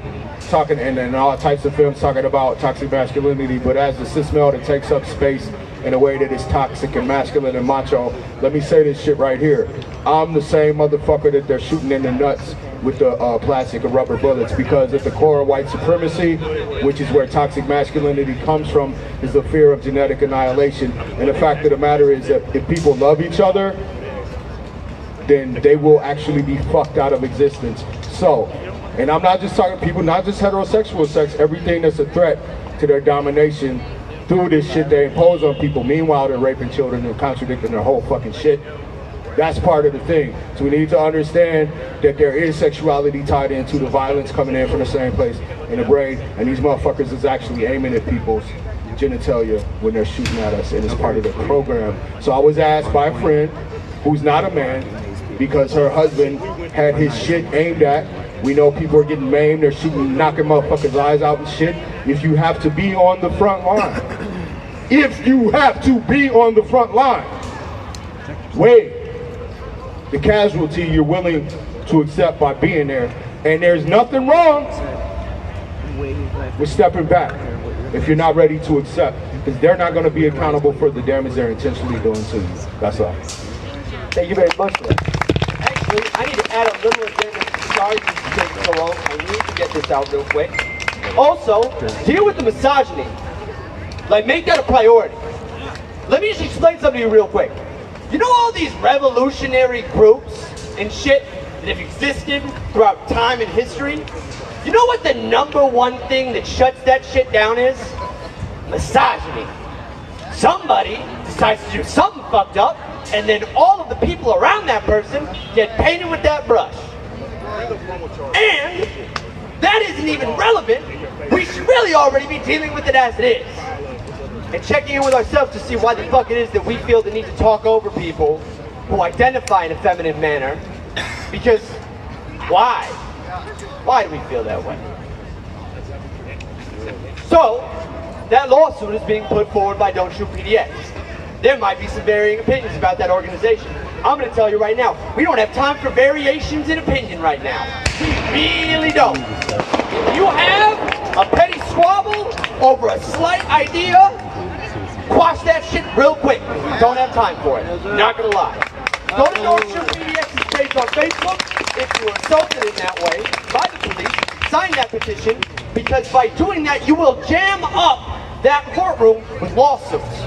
talking, and all types of films talking about toxic masculinity, but as the cis male that takes up space in a way that is toxic and masculine and macho, let me say this shit right here. I'm the same motherfucker that they're shooting in the nuts with the plastic and rubber bullets, because at the core of white supremacy, which is where toxic masculinity comes from, is the fear of genetic annihilation. And the fact of the matter is that if people love each other, then they will actually be fucked out of existence. So, and I'm not just talking people, not just heterosexual sex, everything that's a threat to their domination through this shit they impose on people. Meanwhile, they're raping children and contradicting their whole fucking shit. That's part of the thing. So we need to understand that there is sexuality tied into the violence coming in from the same place in the brain, and these motherfuckers is actually aiming at people's genitalia when they're shooting at us, and it's part of the program. So I was asked by a friend who's not a man, because her husband had his shit aimed at. We know people are getting maimed, they're shooting, knocking motherfuckers' eyes out and shit. If you have to be on the front line, if you have to be on the front line, wait. The casualty you're willing to accept by being there. And there's nothing wrong we're stepping back if you're not ready to accept, because they're not going to be accountable for the damage they're intentionally doing to you. That's all. Thank you very much for that. Actually, I need to add a little addendum. Sorry this is taking so long. I need to get this out real quick. Also, deal with the misogyny. Like, make that a priority. Let me just explain something to you real quick. You know all these revolutionary groups and shit that have existed throughout time and history? You know what the #1 thing that shuts that shit down is? Misogyny. Somebody decides to do something fucked up, and then all of the people around that person get painted with that brush. And that isn't even relevant. We should really already be dealing with it as it is. And checking in with ourselves to see why the fuck it is that we feel the need to talk over people who identify in a feminine manner. Because, why? Why do we feel that way? So, that lawsuit is being put forward by Don't Shoot PDX. There might be some varying opinions about that organization. I'm going to tell you right now, we don't have time for variations in opinion right now. We really don't. If you have a petty squabble over a slight idea, quash that shit real quick. Don't have time for it. Not going to lie. Go to Don't Shoot PDX's page on Facebook if you were assaulted in that way by the police. Sign that petition, because by doing that you will jam up that courtroom with lawsuits.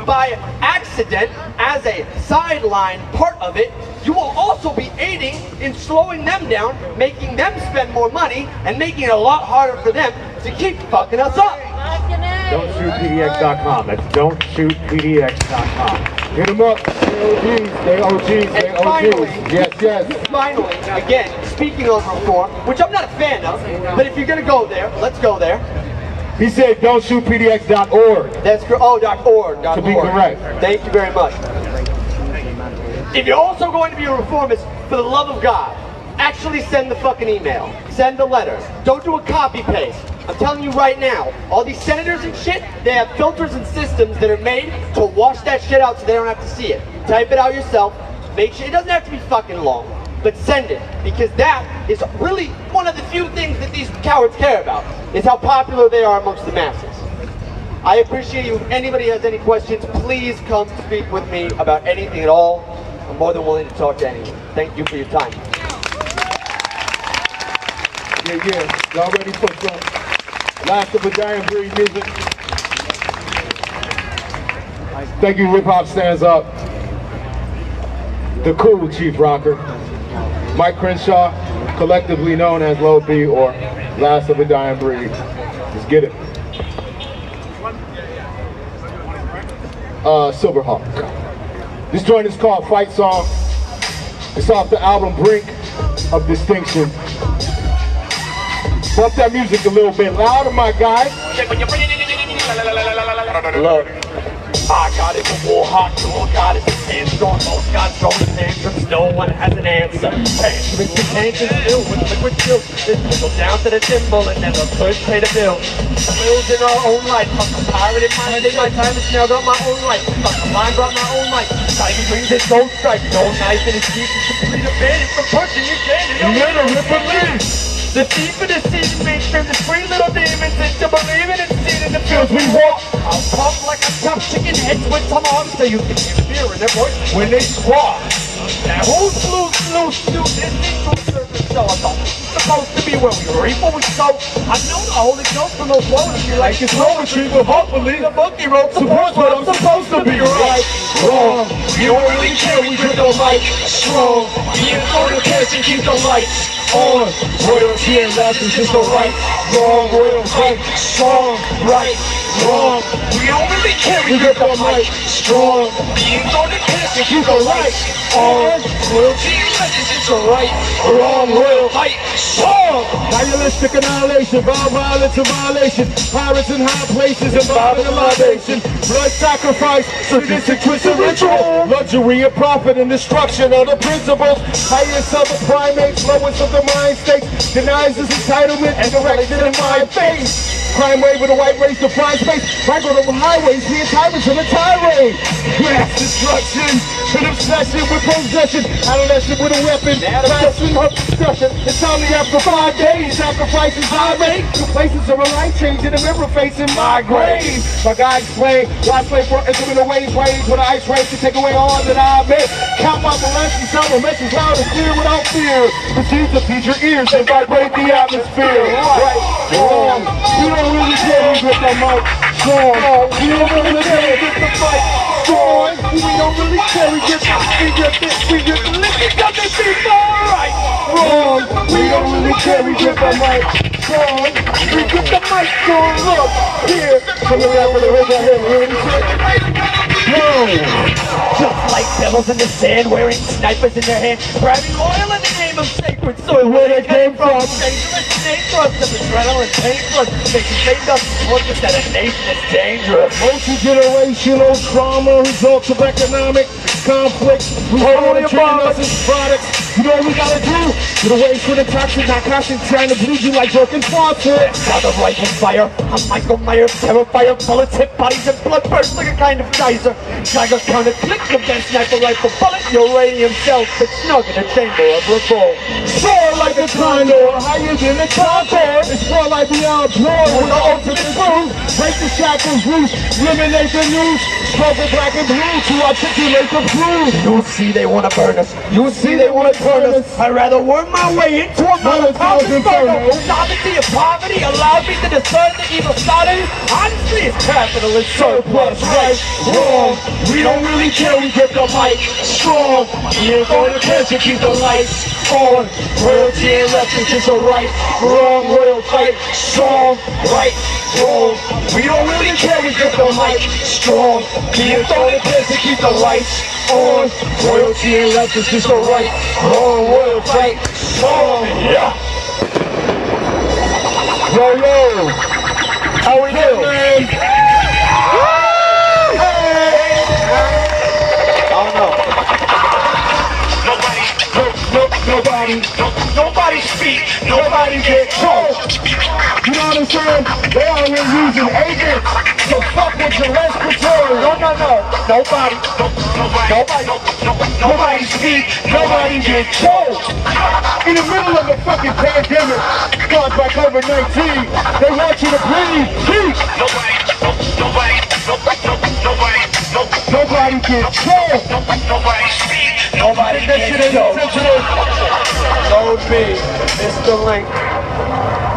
By accident, as a sideline part of it, you will also be aiding in slowing them down, making them spend more money, and making it a lot harder for them to keep fucking us up. Don'tShootPDX.com. That's Don'tShootPDX.com. Hit them up. Stay OGs. Stay OGs. Yes. Finally, again, speaking of reform, which I'm not a fan of, but if you're going to go there, let's go there. He said don'tshootpdx.org. That's correct. Oh, .org. To be correct. Thank you very much. If you're also going to be a reformist, for the love of God, actually send the fucking email. Send the letter. Don't do a copy paste. I'm telling you right now, all these senators and shit, they have filters and systems that are made to wash that shit out so they don't have to see it. Type it out yourself. Make sure it doesn't have to be fucking long, but send it, because that is really one of the few things that these cowards care about, is how popular they are amongst the masses. I appreciate you. If anybody has any questions, please come speak with me about anything at all. I'm more than willing to talk to anyone. Thank you for your time. Yeah. Y'all ready for some Last of a Dying Breed music? Thank you, Hip Hop Stands Up. The cool Chief Rocker. Mike Crenshaw, collectively known as Low B or Last of a Dying Breed. Let's get it. Silverhawk. This joint is called Fight Song. It's off the album Brink of Distinction. Bump that music a little bit louder, my guy. Look, our God is a war hawk, your God is a sandstorm, most gods throw his tantrums, no one has an answer. Tantrums to tantrums filled with liquid guilt. This trickle down to the symbol and never could pay the bill. Bills in our own life, fuck the pirate in my day, my time is now got my own life. Fuck the line, brought my own life. Tiger brings his own strike, no knife in his teeth, complete a bandit from punching your cannon. And then a rip and leave. The thief of the city makes them the three little demons into believing and seeing in the fields we walk. I'll pump like a tough chicken heads with some arms so you can hear fear in their voice when they squawk. Now who's loose, this thing from surface so I thought this was supposed to be where we reap what we sow. I know the Holy Ghost from those words you like it's poetry, but hopefully the book he wrote supports what I'm supposed to be. Right, wrong, you don't really care, we grip the mic. Strong, you don't care, so keep the lights on. Royalty and left is just a right, wrong, royal, right, strong, right, wrong. We don't really care, we grip the mic. Strong, being on the piss and keep the lights on. Royalty and left is just a right, wrong, royal, right, strong. Nihilistic annihilation, violence and violation. Pirates in high places and violent libation. Blood sacrifice, sadistic twist and ritual. Blood surgery of profit and destruction of the principles. Highest of the primates, lowest of the mind states, denies his entitlement and direction in my face. Crime wave with a white race defines space. Michael over highways, being tyrants in a tirade. Mass destruction, an obsession with possession, adolescent with a weapon, passion of discussion. It's only after 5 days, sacrifices I make. The places of a life change in the mirror facing my grave. My guy explained why slave work is in the ways with an ice race to take away all that I made. Count my blessings, sound the message loud and clear without fear. Proceed to feed your ears and vibrate the atmosphere. Right, wrong, we don't really care who gets the mic. Strong, we don't really care who gets the mic. Strong, we don't really care who gets the this, we get the lick, because they seem alright. Wrong, we don't really care who gets the mic. Strong, we get the mic strong. Look, here, coming out with a rig right here, really shit. Just like devils in the sand, wearing snipers in their hands, grabbing oil in the name of sacred soil. Where they came from, dangerous name thrust of adrenaline, painless, making fake us workers that a nation is dangerous. Multi-generational trauma, results of economic conflict. We hold it treating us as products. You know what we gotta do? Get away from the toxic, narcotic, trying to bleed you like broken faucet. Sound of rifle fire, I'm Michael Myers, terrifier, bullets hit bodies and blood bursts like a kind of geyser. Tiger counter, click of that sniper rifle bullet, uranium cells fit snug in a chamber of revolt. Soar like a condor, higher than a condor. Explore like beyond floor with the ultimate truth. Break the shackles loose, eliminate the noose. Struggle black and blue to articulate the truth. You'll see they wanna burn us, you'll see they wanna turn us. I'd rather work my way into a Molotov inferno. Sovereignty of poverty allows me to discern the evil side of it. Honestly, it's capitalist surplus, right? Wrong, we don't really care, we get the mic strong. We ain't going to care to keep the lights on. Royalty ain't left, it's just a right, wrong, royal fight. Strong, right, wrong. We don't really care, we get the mic strong. We ain't going to care to keep the lights on. Royalty ain't left, it's just a right, wrong, royal fight. Strong, yeah. Yo, how we doing? Nobody speak, nobody get told. You know what I'm saying? They out here using agents, so fuck with your respiratory. No. Nobody speak, nobody get told. In the middle of a fucking pandemic caused by COVID-19, they want you to breathe. Nobody gets told. Nobody speak, Nobody That shit ain't intentional. Load me, Mr. Link.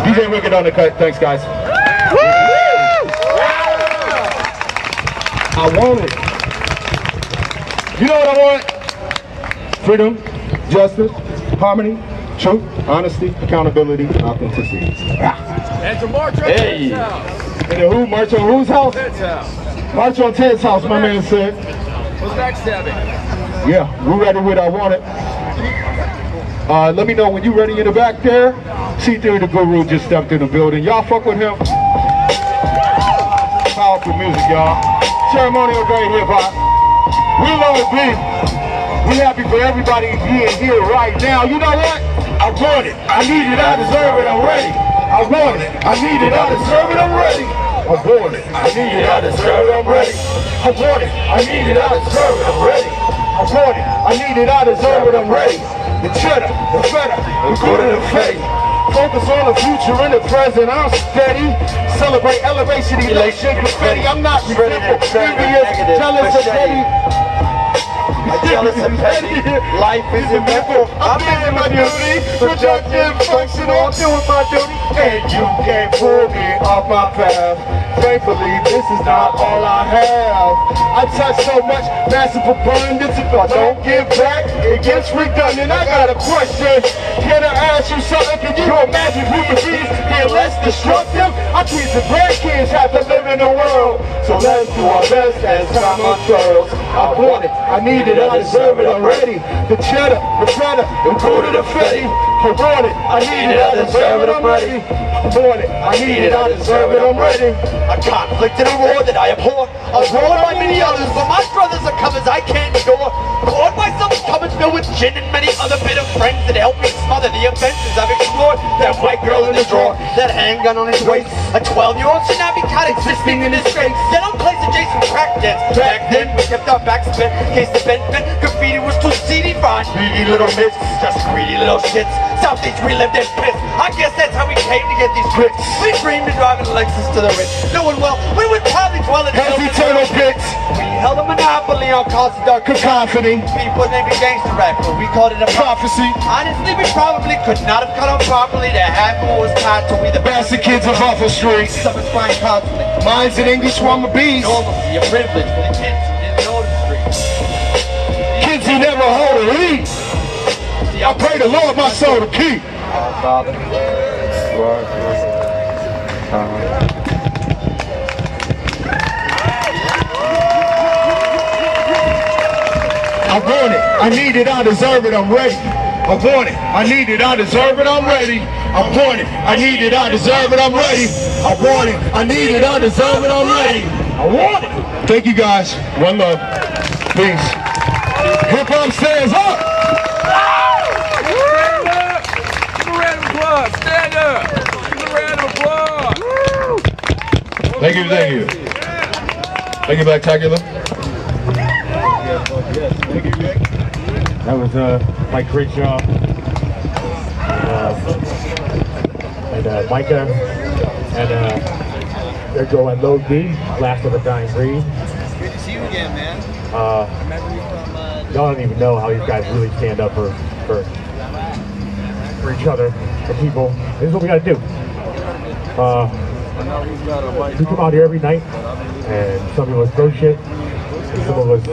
DJ Wicked on the cut. Thanks, guys. I want it. You know what I want? Freedom, justice, harmony, truth, honesty, accountability, authenticity. And to march on Hey. Ted's house. And the who? March on whose house? Ted's house. March on Ted's house, my man said. What's backstabbing? Yeah, we're ready with I want it. Let me know when you're ready in the back there. C3 the Guru just stepped in the building. Y'all fuck with him? Powerful music, y'all. Ceremonial great hip hop. We love it, B. We happy for everybody being here right now. You know what? I want it. I need it. I deserve it. I'm ready. I want it. I need it. I deserve it. I'm ready. I want it. I need it. I deserve it. I'm ready. I want it. I need it. I deserve it. I'm ready. I want it. I need it. I deserve it. I'm ready. The cheddar, the feta, the good and the fake. Focus on the future and the present. I'm steady. Celebrate elevation, elation, confetti. I'm not resentful, envious, jealous, or petty. I'm jealous and petty. Life is eventful. I'm doing my duty, productive, functional, doing my duty, and you can't pull me off my path. Thankfully, this is not all I have. I touch so much massive abundance. If I don't give back, it gets redundant. I got a question. Can I ask you something? Can you imagine human beings being less destructive? Our kids and grandkids have to live in the world. So let's do our best as time unfurls. I want it, I need it, I deserve it, I'm ready. The cheddar, the feta, the good and the fetty. I want it, I need it, I deserve it, I'm ready. I want it, I need it, I deserve it, I'm ready. A conflict and a war that I abhor. I was warned by many others, but my brothers are comers I can't ignore. Poured myself in cupboards filled with gin and many other bitter friends that helped me smother the offenses I've explored. That white girl in the drawer, that handgun on his waist. A 12-year-old should not be caught existing in this space. Then on place adjacent crack dance. Back then, we kept our backs bent in case the bent graffiti was too seedy for us. Greedy little myths, just greedy little shits. Southeast we lived in piss. I guess that's how we came to get these tricks. We dreamed of driving a Lexus to the rich. Knowing well, we would probably dwell in hell's eternal pits. We held a monopoly on cause of dark cacophony. People named it gangster rap, but we called it a prophecy. Honestly, we probably could not have cut on properly. To have who was tied to we the bastard kids of Awful Street. Some inspiring conflict. Minds in English from a beast. Normally a privilege for the kids who didn't know the streets. Kids who never hold a lead. I pray the Lord my soul to keep. Father. I want it, I need it, I deserve it, I'm ready. I want it, I need it, I deserve it, I'm ready. I want it, I need it, I deserve it, I'm ready. I want it, I need it, I deserve it, I'm ready. I want it. Thank you guys. One love. Peace. Hip hop stands up. Give a round of applause. Stand up. Give a round of applause. Thank you, thank you. Thank you, Blacktacular. That was Mike, great job. And Micah and there go and Low D, Last of a Dying Breed. Good to see you again, man. Y'all don't even know how these guys really stand up for each other, for people. This is what we gotta do. We come out here every night, and some of us throw shit, and some of us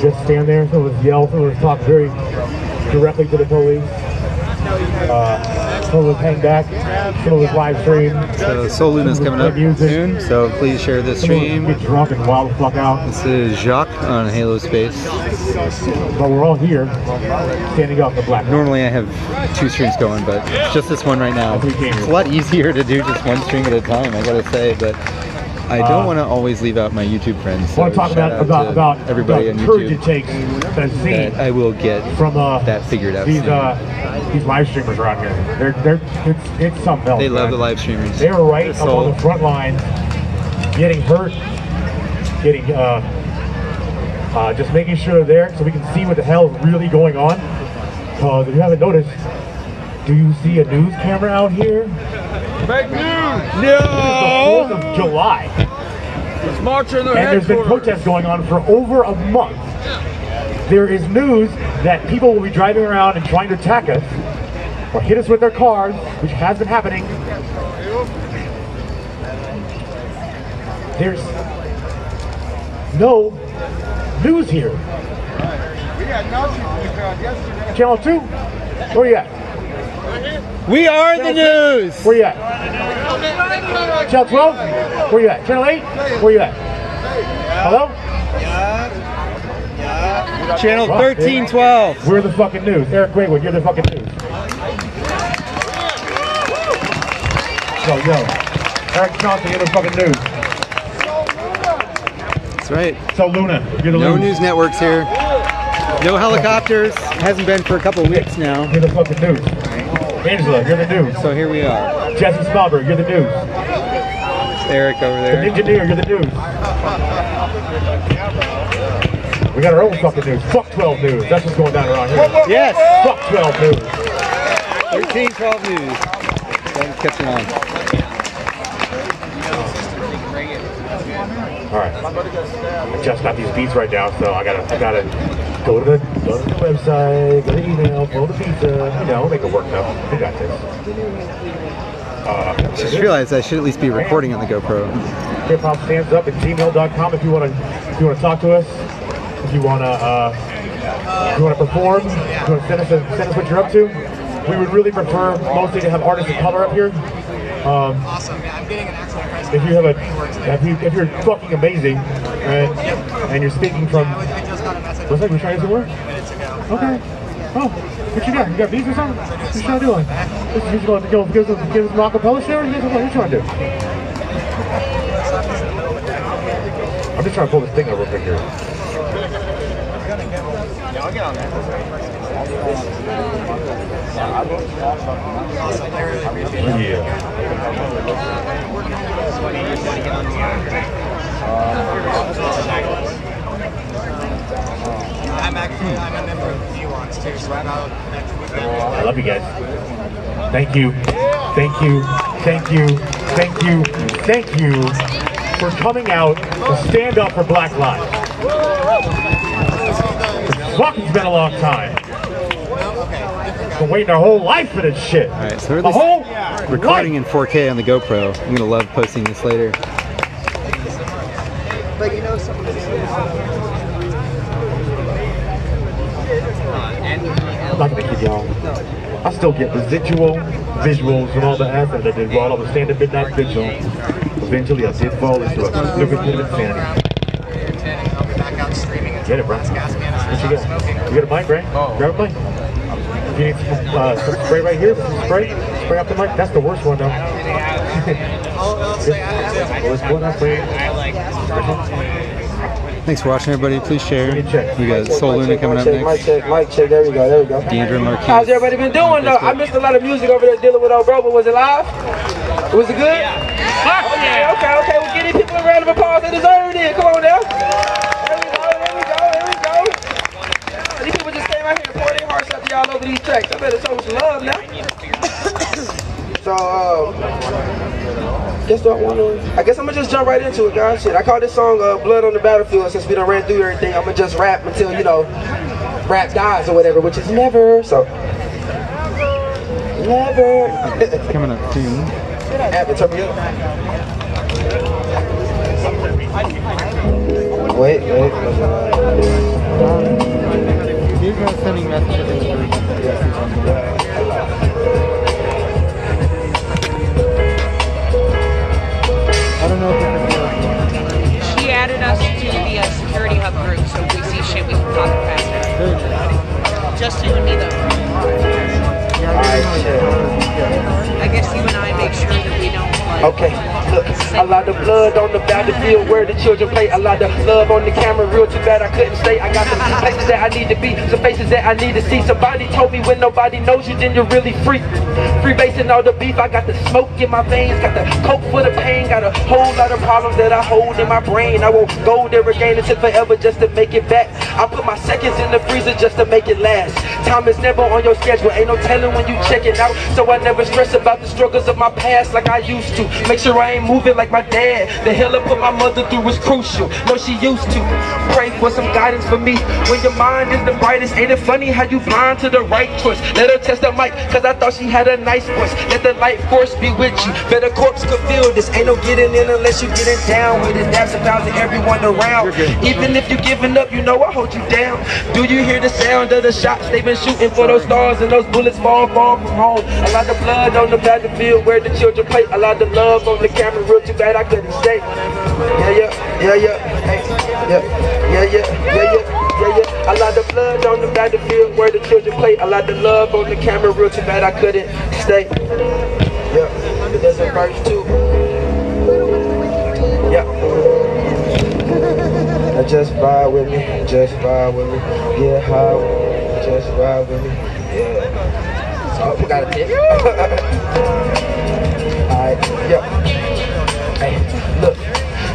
just stand there, some of us yell, some of us talk very directly to the police. Some of us hang back, some of us live stream. So Soul Luna's coming up soon, so please share this stream. Get drunk and wild the fuck out. This is Jacques on Halo Space. But we're all here, standing up in the black. Normally I have 2 streams going, but just this one right now. It's a lot easier to do just 1 stream at a time, I gotta say, but I don't want to always leave out my YouTube friends. So I want to talk about everybody on courage YouTube. It takes and seeing I will get from that figured out these live streamers around here. It's something else. They love man. the live streamers. They were right up on the front lines, getting hurt, getting just making sure they're there so we can see what the hell is really going on. Because if you haven't noticed, do you see a news camera out here? Fake news! No! It's the 4th of July. It's marching their And there's been protests going on for over a month. There is news that people will be driving around and trying to attack us or hit us with their cars, which has been happening. There's no news here. We had Nazi in the crowd yesterday. Channel 2? Where you at? We are the news! Where you at? Channel 12? Where you at? Channel 8? Where you at? Hello? Channel 1312. We're the fucking news. Eric Graywood, you're the fucking news. Yo. Eric Johnson, you're the fucking news. That's right. So Luna, you're the No news. news networks here. No helicopters. Hasn't been for a couple of weeks now. You're the fucking news. Angela, you're the news. So here we are. Jesse Spalberg, you're the news. Eric over there. The engineer, you're the news. We got our own fucking news. Fuck 12 News. That's what's going down around here. Yes. Fuck 12 News. 1312 News. Thanks for catching on. All right. I just got these beats right now, so I gotta go to the website, go to email, pull the pizza. You know, make it work though. We got this. I just realized I should at least be recording on the GoPro. hiphopstandsup@gmail.com if you want to talk to us. If you want to perform, if you want to send us what you're up to. We would really prefer mostly to have artists of color up here. Awesome. Yeah, I'm getting an excellent price. If you have if you're fucking amazing and you're speaking from I just got a message What's up? You trying to work? Okay. Oh, what you got? You got beats or something? What you trying to do? You just going to give us an acapella share? What you trying to do? I'm just trying to pull this thing over real quick here. Yeah, I'll get on that. Yeah. I'm a member of Nuance too, so I'll connect with them. I love you guys. Thank you. Thank you. Thank you. Thank you. Thank you for coming out to stand up for Black Lives. It's fucking been a long time. Been waiting our whole life for this shit. All right, so we're the whole recording life. in 4K on the GoPro. I'm gonna love posting this later. But you know something. I'm not gonna keep y'all. I still get residual visuals and all the effort that I did while I was standing midnight vigil. Eventually I did fall into a lucrative insanity. Get it, bro. What you got? You got a mic, right? Grab a mic. You need some spray right here. Spray up the mic. That's the worst one, though. Thanks for watching, everybody. Please share. We got Soul Luna coming up next. Mic check. There we go. Deandra Marquez. How's everybody been doing, though? I missed a lot of music over there dealing with old bro, but was it live? Was it good? Okay. We'll give these people a round of applause. They deserve it. Come on now. There we go. These people just came out here and poured their hearts out to y'all over these tracks. I better show some love now. So, I guess I'm gonna just jump right into it, guys. Shit, I call this song Blood on the Battlefield since we done ran through everything. I'm gonna just rap until, rap dies or whatever, which is never, so. Never. It's coming up soon. Turn me up. Wait. You're not sending messages in the group. I don't know if She added us to the security hub group, so if we see shit, we can talk faster. Just you and me, though. I guess you and I make sure that we don't. Okay, look, a lot of blood on the battlefield where the children play. A lot of love on the camera, real too bad I couldn't stay. I got some places that I need to be, some faces that I need to see. Somebody told me when nobody knows you, then you're really free. Freebasing all the beef, I got the smoke in my veins, got the coke for the pain, got a whole lot of problems that I hold in my brain. I won't go there again until forever just to make it back. I put my seconds in the freezer just to make it last. Time is never on your schedule, ain't no telling when you check it out. So I never stress about the struggles of my past like I used to. Make sure I ain't moving like my dad. The hell I put my mother through was crucial. No, she used to. Pray for some guidance for me. When your mind is the brightest, ain't it funny how you blind to the right choice? Let her test the mic, cause I thought she had a nice voice. Let the light force be with you. Better corpse could feel this. Ain't no getting in unless you getting down with it. Dabs and pounds of everyone around. Even if you giving up, you know I hold you down. Do you hear the sound of the shots they've been shooting for those stars and those bullets fall far from home? A lot of blood on the battlefield where the children play. A lot of love on the camera, real too bad I couldn't stay. Yeah. A lot of blood on the battlefield where the children play. A lot of love on the camera, real too bad I couldn't stay. Yeah, there's a verse too. Yeah. Just vibe with me, just vibe with me. Yeah, how? Just vibe with me. Yeah. Oh, we got a tip. Alright, yeah. Hey, look.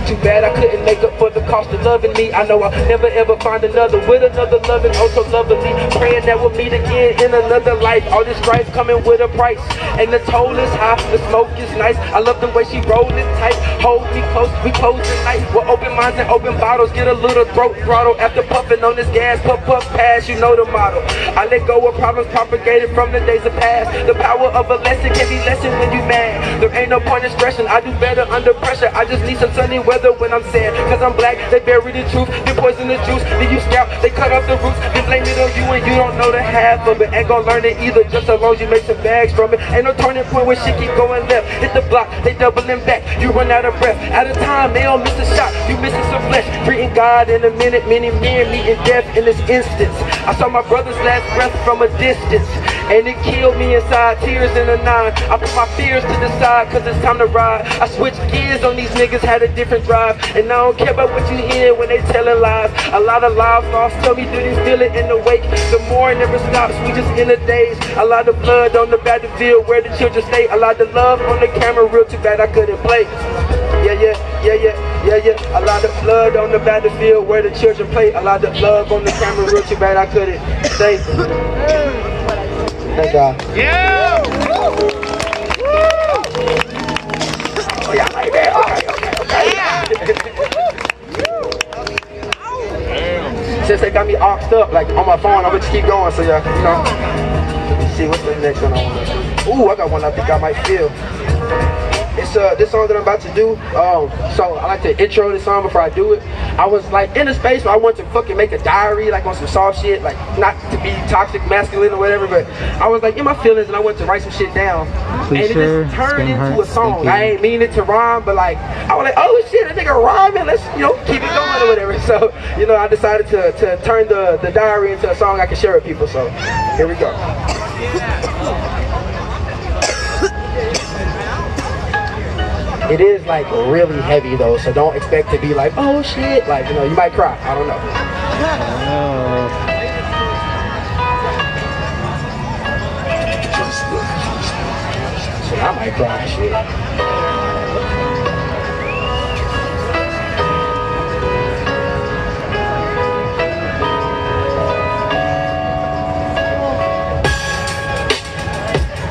Too bad I couldn't make up for the cost of loving me. I know I'll never ever find another with another loving, oh so lovely. Praying that we'll meet again in another life. All this strife coming with a price, and the toll is high, the smoke is nice. I love the way she rolled it tight, hold me close, we close the night. With open minds and open bottles, get a little throat throttle. After puffing on this gas, puff pass, you know the motto. I let go of problems propagated from the days of past. The power of a lesson can be lessened when you mad. There ain't no point in stressing, I do better under pressure. I just need some sunny weather when I'm sad, cause I'm black, they bury the truth, they poison the juice, then you scalp, they cut off the roots, then blame it on you and you don't know the half of it. Ain't gonna learn it either, just as long as you make some bags from it. Ain't no turning point where shit keep going left. Hit the block, they doubling back. You run out of breath. Out of time, they don't miss a shot. You missing some flesh. Treating God in a minute, many men meeting death in this instance. I saw my brother's last breath from a distance, and it killed me inside, tears in the nine. I put my fears to the side, cause it's time to ride. I switched gears on these niggas, had a different drive. And I don't care about what you hear when they telling lies. A lot of lives lost, tell me do you feel it in the wake? The more it never stops, we just in the days. A lot of blood on the battlefield where the children stay. A lot of love on the camera, real too bad I couldn't play. Yeah. A lot of blood on the battlefield where the children play. A lot of love on the camera, real too bad I couldn't stay. Thank God. Yeah! Oh, yeah, like that. Okay. Since they got me oxed up, like on my phone, I'm gonna just keep going. So yeah, you know. Let me see what's the next one I want to do. Ooh, I got one I think I might feel. It's this song that I'm about to do. So I like to intro this song before I do it. I was like in a space where I wanted to fucking make a diary, like on some soft shit, like not to be toxic masculine or whatever, but I was like in my feelings and I wanted to write some shit down. Please and it just turned into a song. I ain't mean it to rhyme, but like I was like, oh shit, that nigga rhyming, let's keep it going or whatever. So I decided to turn the diary into a song I can share with people. So here we go. It is like really heavy though, so don't expect to be like, oh shit, like you might cry. I don't know. Shit, I might cry. Shit.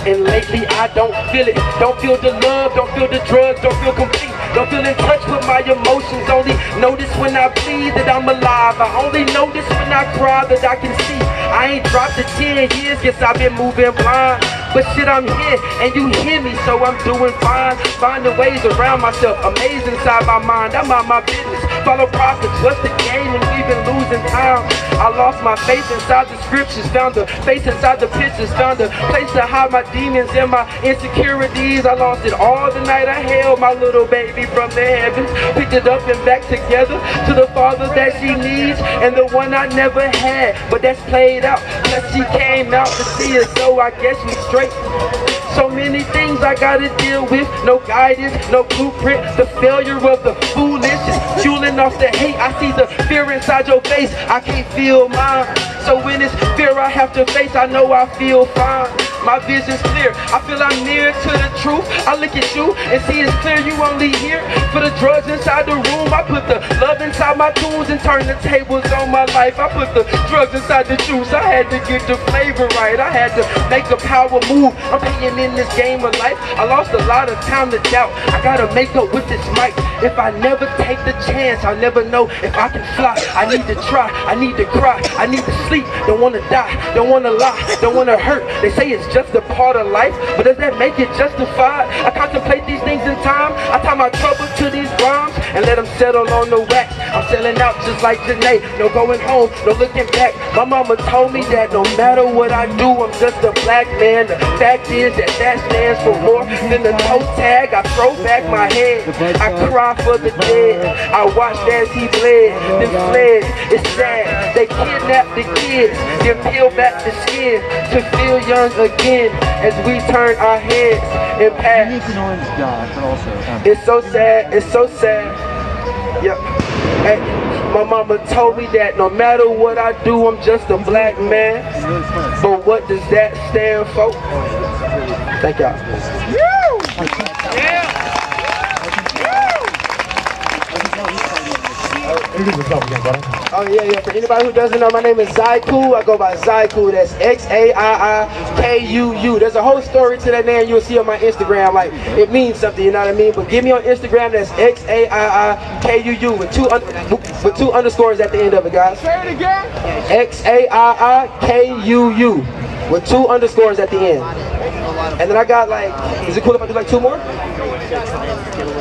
And lately I don't feel it. Don't feel the love, don't feel the drugs, don't feel complete. Don't feel in touch with my emotions. Only notice when I bleed that I'm alive. I only notice when I cry that I can see. I ain't dropped in 10 years, guess I've been moving blind. But shit, I'm here, and you hear me, so I'm doing fine. Finding ways around myself, amazed inside my mind. I'm on my business, follow prophets. What's the game when we've been losing time? I lost my faith inside the scriptures, found the faith inside the pictures, found a place to hide my demons and my insecurities. I lost it all the night I held my little baby from the heavens, picked it up and back together to the father that she needs, and the one I never had, but that's played out. Plus she came out to see us, so I guess we straight. So many things I gotta deal with, no guidance, no blueprint. The failure of the foolish is fueling off the hate. I see the fear inside your face, I can't feel mine. So when it's fear I have to face, I know I feel fine. My vision's clear, I feel I'm near to the truth. I look at you and see it's clear you only here for the drugs inside the room. I put the love inside my tunes and turn the tables on my life. I put the drugs inside the juice, I had to get the flavor right. I had to make a power move. I'm playing in this game of life. I lost a lot of time to doubt. I gotta make up with this mic. If I never take the chance, I'll never know if I can fly. I need to try, I need to cry, I need to sleep. Don't wanna die, don't wanna lie, don't wanna hurt. They say it's just a part of life, but does that make it justified? I contemplate these things in time. I tie my trouble to these rhymes and let them settle on the wax. I'm selling out just like Janae. No going home, no looking back. My mama told me that no matter what I do, I'm just a black man. The fact is that stands for more than the toe tag. I throw back my head, I cry for the dead. I watched as he bled, then fled. It's sad, they kidnapped the kids, then peel back the skin to feel young again as we turn our heads and pass. It's so sad, it's so sad. Yep. Hey, my mama told me that no matter what I do, I'm just a black man. But what does that stand for? Thank y'all. Oh yeah. For anybody who doesn't know, my name is Jacques. I go by Jacques. That's XaiiiKuu. There's a whole story to that name you'll see on my Instagram. Like it means something, you know what I mean? But give me on Instagram. That's XaiiiKuu with two underscores at the end of it, guys. Say it again. XaiiiKuu with two underscores at the end. And then I got like, is it cool if I do like two more?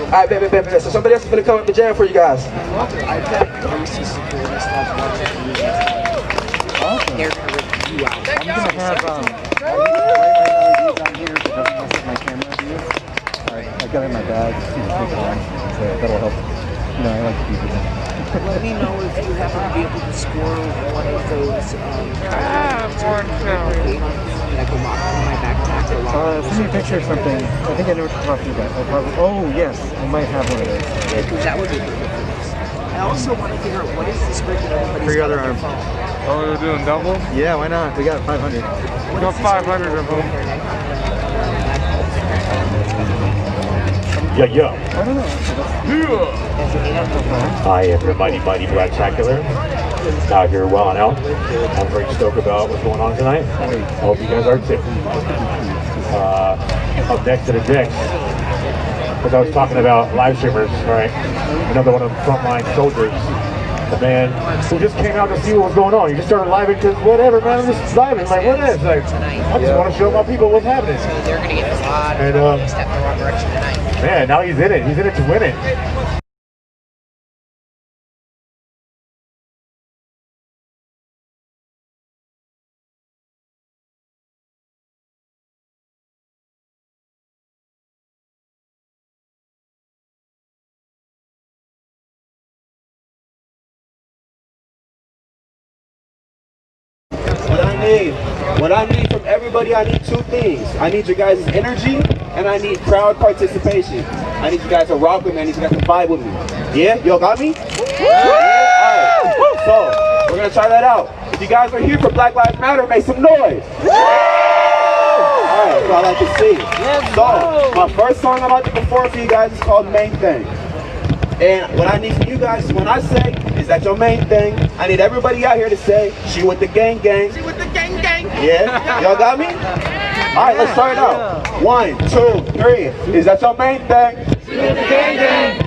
Alright, bet. So somebody else is gonna come up and jam for you guys. 2 hours. I'm gonna have down here if it doesn't mess up my camera view. I've got it in my bag. Just take it on, so that'll help. You know, I like to keep it. Let me know if you happen to be able to score one of those. I can lock on my backpack or lock. Send me a picture of something. I think I know what you're talking about. I probably. Oh yes, I might have one of those. Yeah, because that would be perfect. I also want to figure out what is this break that everybody's For your other got on arm. their phone. Oh, we're doing double? Yeah, why not? We got 500. We got 500 of them. Yo, yo. I don't know. I am your mighty Blacktacular. Out here well and out. I'm very stoked about what's going on tonight. I hope you guys are too. Up next to the decks, as I was talking about live streamers, right? Another one of the frontline soldiers, the man who just came out to see what was going on. He just started living because whatever, man, I'm just living. Like, what is? Like, I just want to show my people what's happening. So they're going to get a lot of step in the wrong direction tonight. Man, now he's in it. He's in it to win it. What I need from everybody, I need 2 things. I need your guys' energy, and I need crowd participation. I need you guys to rock with me. I need you guys to vibe with me. Yeah? Y'all got me? Alright. So, we're going to try that out. If you guys are here for Black Lives Matter, make some noise. Alright, that's all I like to see. So, my first song I'm about to perform for you guys is called Main Thing. And what I need from you guys is when I say, is that your main thing? I need everybody out here to say, she with the gang gang. She with the gang gang. Yeah? Y'all got me? Alright, let's try it out. 1, 2, 3. Is that your main thing? She with the gang gang.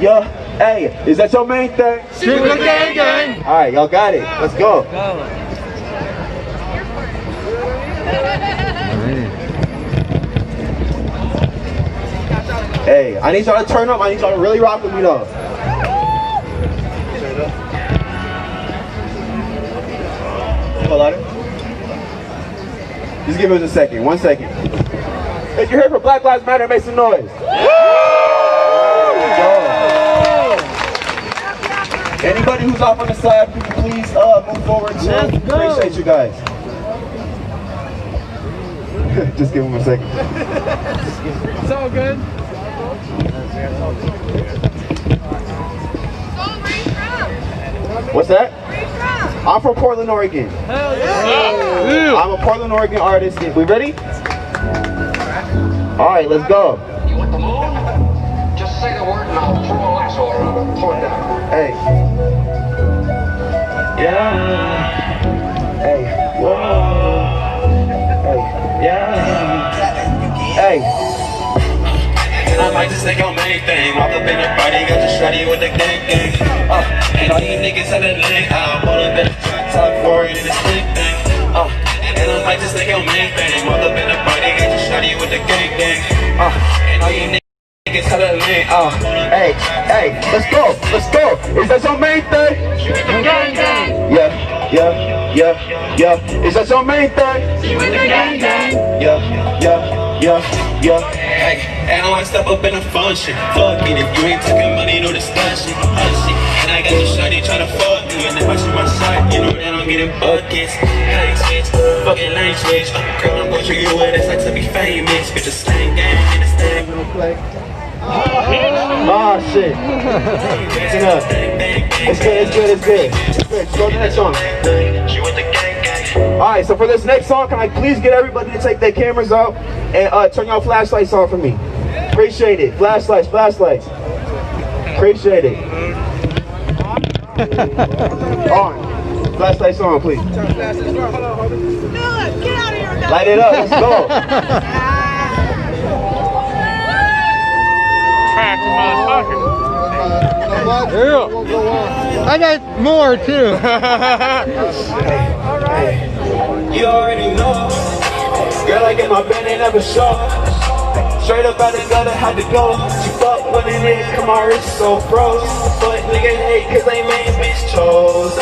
Yeah. Hey, is that your main thing? She with the gang gang. Alright, y'all got it. Let's go. Hey, I need y'all to turn up. I need y'all to really rock with me though. Just give us a second. 1 second. If you're here for Black Lives Matter, make some noise. Anybody who's off on the side, please move forward too. Appreciate you guys. Just give him a second. It's all good. What's that? I'm from Portland, Oregon. Hell yeah. I'm a Portland, Oregon artist. We ready? All right, let's go. You want the moon? Just say the word and I'll throw a lasso around and pull it down. Hey. Yeah. Hey. Whoa. Hey. Yeah. Hey. I might just take your main thing. Walk up in the party, got your shawty with the gang gang. And all you niggas at the link, I'll pull up in the truck, talk for it in the stick thing. And I might just take your main thing. Walk up in the party, got your shawty with the gang gang. And all you niggas at the link, Hey, let's go. Is that your main thing? gang gang. Yeah. Is that your main thing? Gang gang. Yeah. Hey, and I wanna step up in a function. Fuck it, if you ain't taking money, no discussion. And I got your shawty tryna fuck me, and if I shoot my shot, you know that I'm getting buckets. Lane switch, fucking lane switch. Girl, I'm gonna treat you with this like to be famous. Bitch, a slang gang in the stand. Oh shit. It's good. Go to the next song. Alright, so for this next song, can I please get everybody to take their cameras out and turn your flashlights on for me? Appreciate it. Flashlights. Appreciate it. On. Flashlights on, please. Light it up. Let's go. I got more too. You already know. Girl, I get my band, they never show. Straight up out the gutter, had to go. She fuck with it, nigga, come on, wrist so froze. But nigga hate cause they main bitch chose.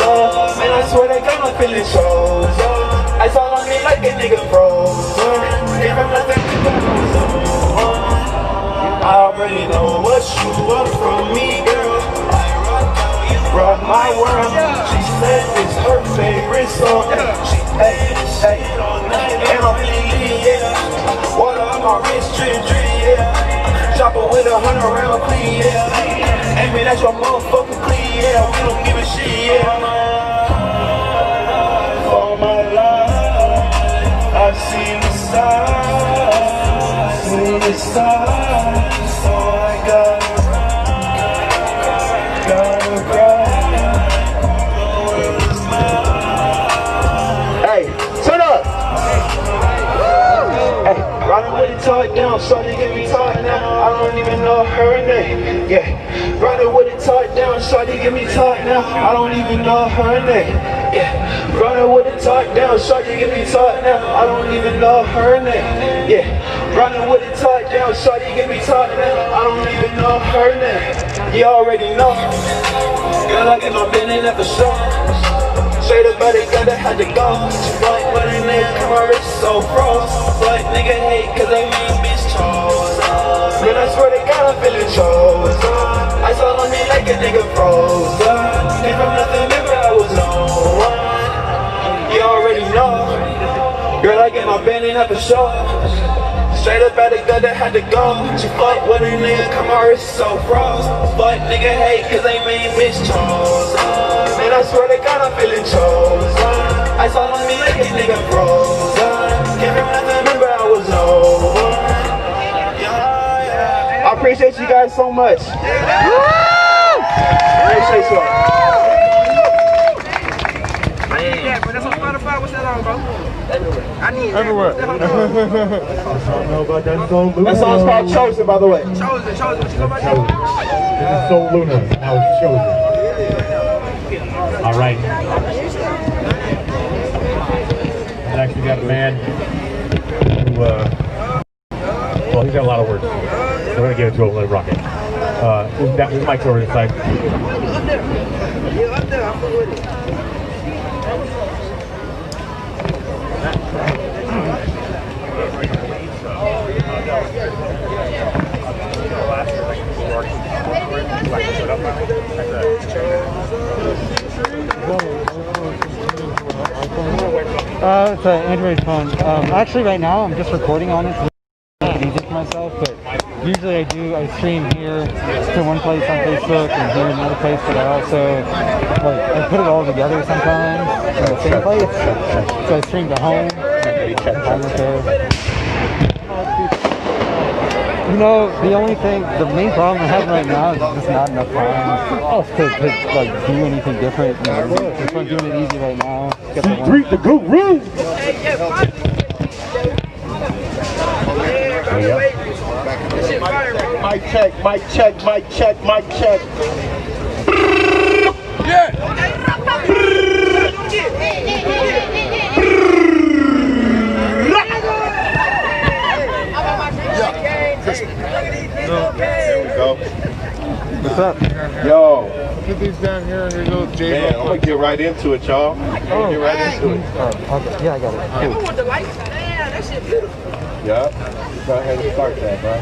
Man, I swear to God, I'm feeling chose. I saw on me like a nigga froze. If I'm nothing I already know what you want from me, girl. You brought my world. She said it's her favorite song. She hey, and I'm yeah. Water on my wrist, drip, yeah. Chopper with 100 round clean, yeah. Aiming at your motherfucking clean, yeah. We don't give a shit, yeah. For my life, I've seen the signs, seen the signs. So I gotta hey, turn up! Hey, riding with it tied down, shawty get me tied now. I don't even know her name. Yeah, riding with it tied down, shawty get me tied now. I don't even know her name. Yeah, riding with it tied down, shawty get me tied now. I don't even know her name. Yeah, riding with it tied down, shawty get me tied now. I don't even know her name. You already know. Girl, I get my business at the show. Straight up by the gun, I had to go. She fuck with a nigga, come on, wrist so froze. But nigga hate cause they mean bitch chose. Man, I swear to God, I'm feeling chose. I saw on me like a nigga froze. Came from nothing, remember I was on one. You already know. Girl, I get my business at the show. Straight up at the gun, I had to go. She fuck with a nigga, come on, wrist so froze. But nigga hate cause they mean bitch chose. Man, I swear to God, I'm feeling chose. I saw on me like a nigga froze. Can't remember, remember I was over. I appreciate you guys so much. Appreciate you. Yeah, but that's on Spotify. What's that on, bro? Everywhere. That song's called Chosen, by the way. Chosen. What you know about Chosen. This is so Luna. Now it's Chosen. All right. I actually got a man who, well, he's got a lot of words. So we're going to give it to him and let him rock it. This mic's over this side. It's an Android phone. Actually, right now I'm just recording on it to make it easy for myself. But usually I stream here to one place on Facebook and here another place. But I also I put it all together sometimes in the same place. So I stream to home. You know, the main problem I have right now is just not enough time to like do anything different. You know, just I'm doing it easy right now. Get the guru. Mic check. There we go. What's up? Yo. Put these down here and there's those J. Man, I'm gonna get right into it, y'all. Get right into it. Okay. Yeah, I got it. Cool. I want the lights. Man, that shit beautiful. Yeah. Go ahead and start that, bro.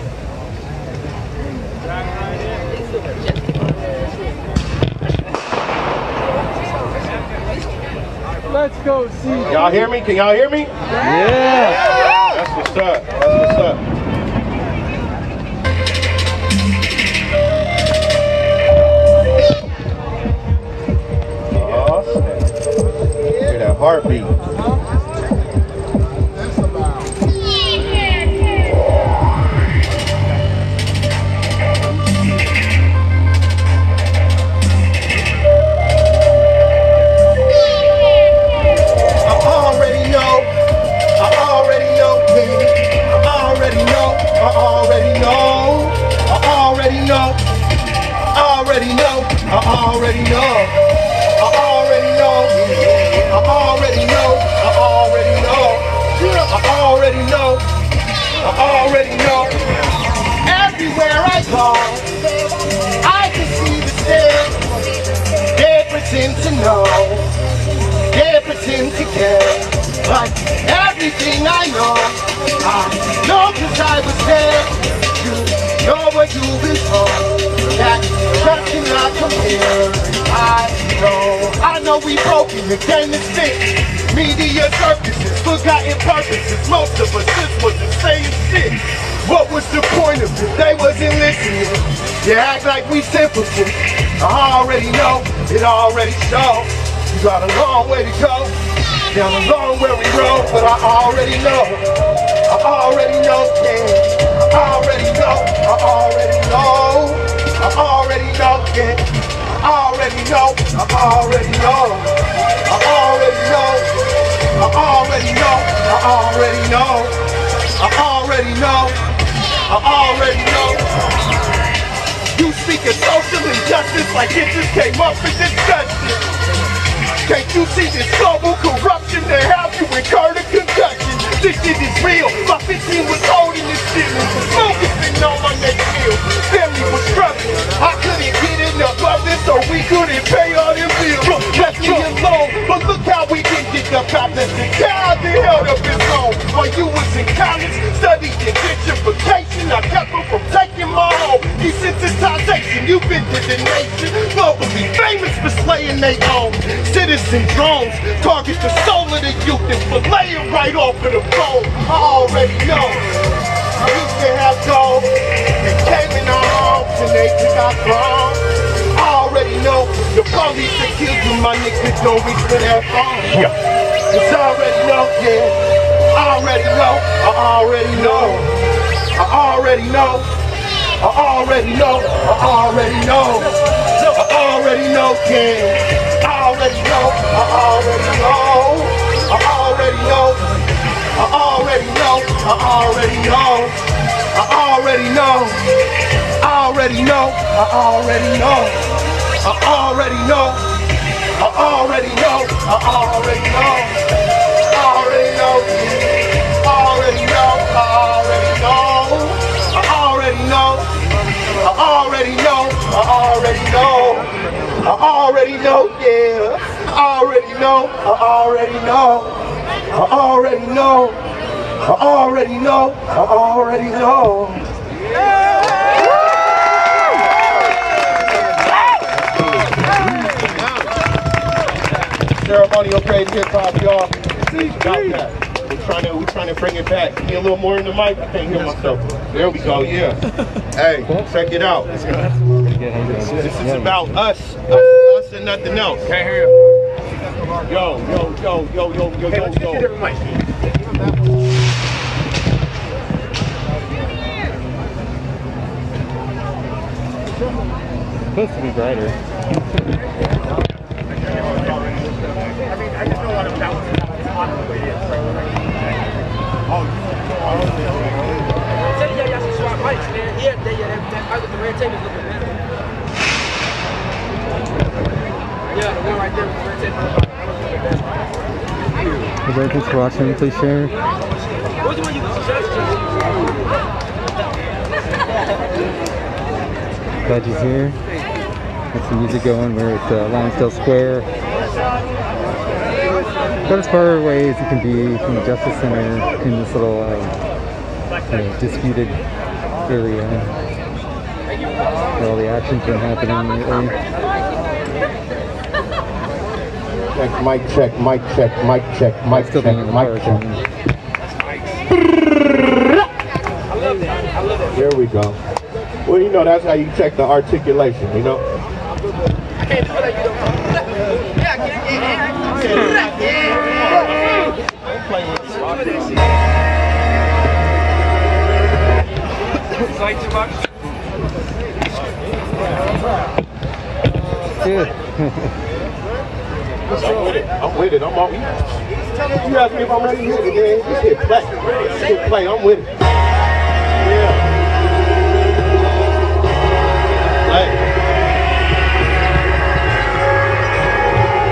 Let's go see. Y'all hear me? Can y'all hear me? Yeah. That's what's up. That's what's up. Oh, snap. Hear that heartbeat. I already know. call. I can see the stare. They pretend to know. They pretend to care. But everything I know cause I was there. You know what you've been told. That just cannot compare. I know we broken, the game is fixed. Media circuses, forgotten purposes. Most of us just wasn't saying shit. What was the point of it? They wasn't listening. You act like we sympathy. I already know, it already shows. You got a long way to go, down a long way we road, but I already know. I already know, yeah. I already know. I already know. I already know, yeah. I already know. I already know. I already know. I already know. I already know. I already know. I already know. You speak of social injustice like it just came up in discussion. Can't you see this global corruption that have you incur the concussion? This shit is real. My 15 was holding this shit and was focusing on my next meal. Family was struggling. I couldn't get enough of this, so we couldn't pay all them bills. Left me alone, but look how we did get the cop that the child that held up his own. While you was in college, studying gentrification, I kept them from taking my home. Desensitization, you've been to the nation. Globally famous for slaying they own. Citizen drones target the soul of the youth and fillet it right off of the phone. I already know. I used to have gold. They came in our homes and they took our clothes. I already know. The police that killed you, my niggas don't reach for that phone. Cause I already know, yeah. I already know. I already know. I already know. I already know. I already know. I already know, yeah. I already know. I already know. I already know. I already know. I already know. I already know. I already know. I already know. I already know. I already know. I already know. I already know. I already know. I already know. I already know. I already know. I already know. I already know, yeah. I already know. I already know. I already know. I already know. I already know. Ceremonial praise hip hop, y'all. About that. We're trying to bring it back. Give me a little more in the mic. I can't hear myself. There we go. Yeah. Hey, check it out. This is about us and nothing else. Can't hear you. Yo. Hey, let's get your mic. Supposed to be brighter. I just know what that was on the way in. Tell y'all should swap mics, man. Yeah, the red tape is looking better. Yeah, the one right there with the red tape. Everybody, thanks for watching. Please share. What's the one you can suggest? Glad you're here. Got some music going. We're at Lonsdale Square. Got as far away as you can be from the Justice Center in this little disputed area where all the action's been happening lately. Mic check, mic check, mic check, mic check, mic check. There we go. Well, you know, that's how you check the articulation, you know? I'm with it. I'm on. You ask me if I'm ready to hit it, man. Just hit play. Just hit play. I'm with it. Yeah. Play.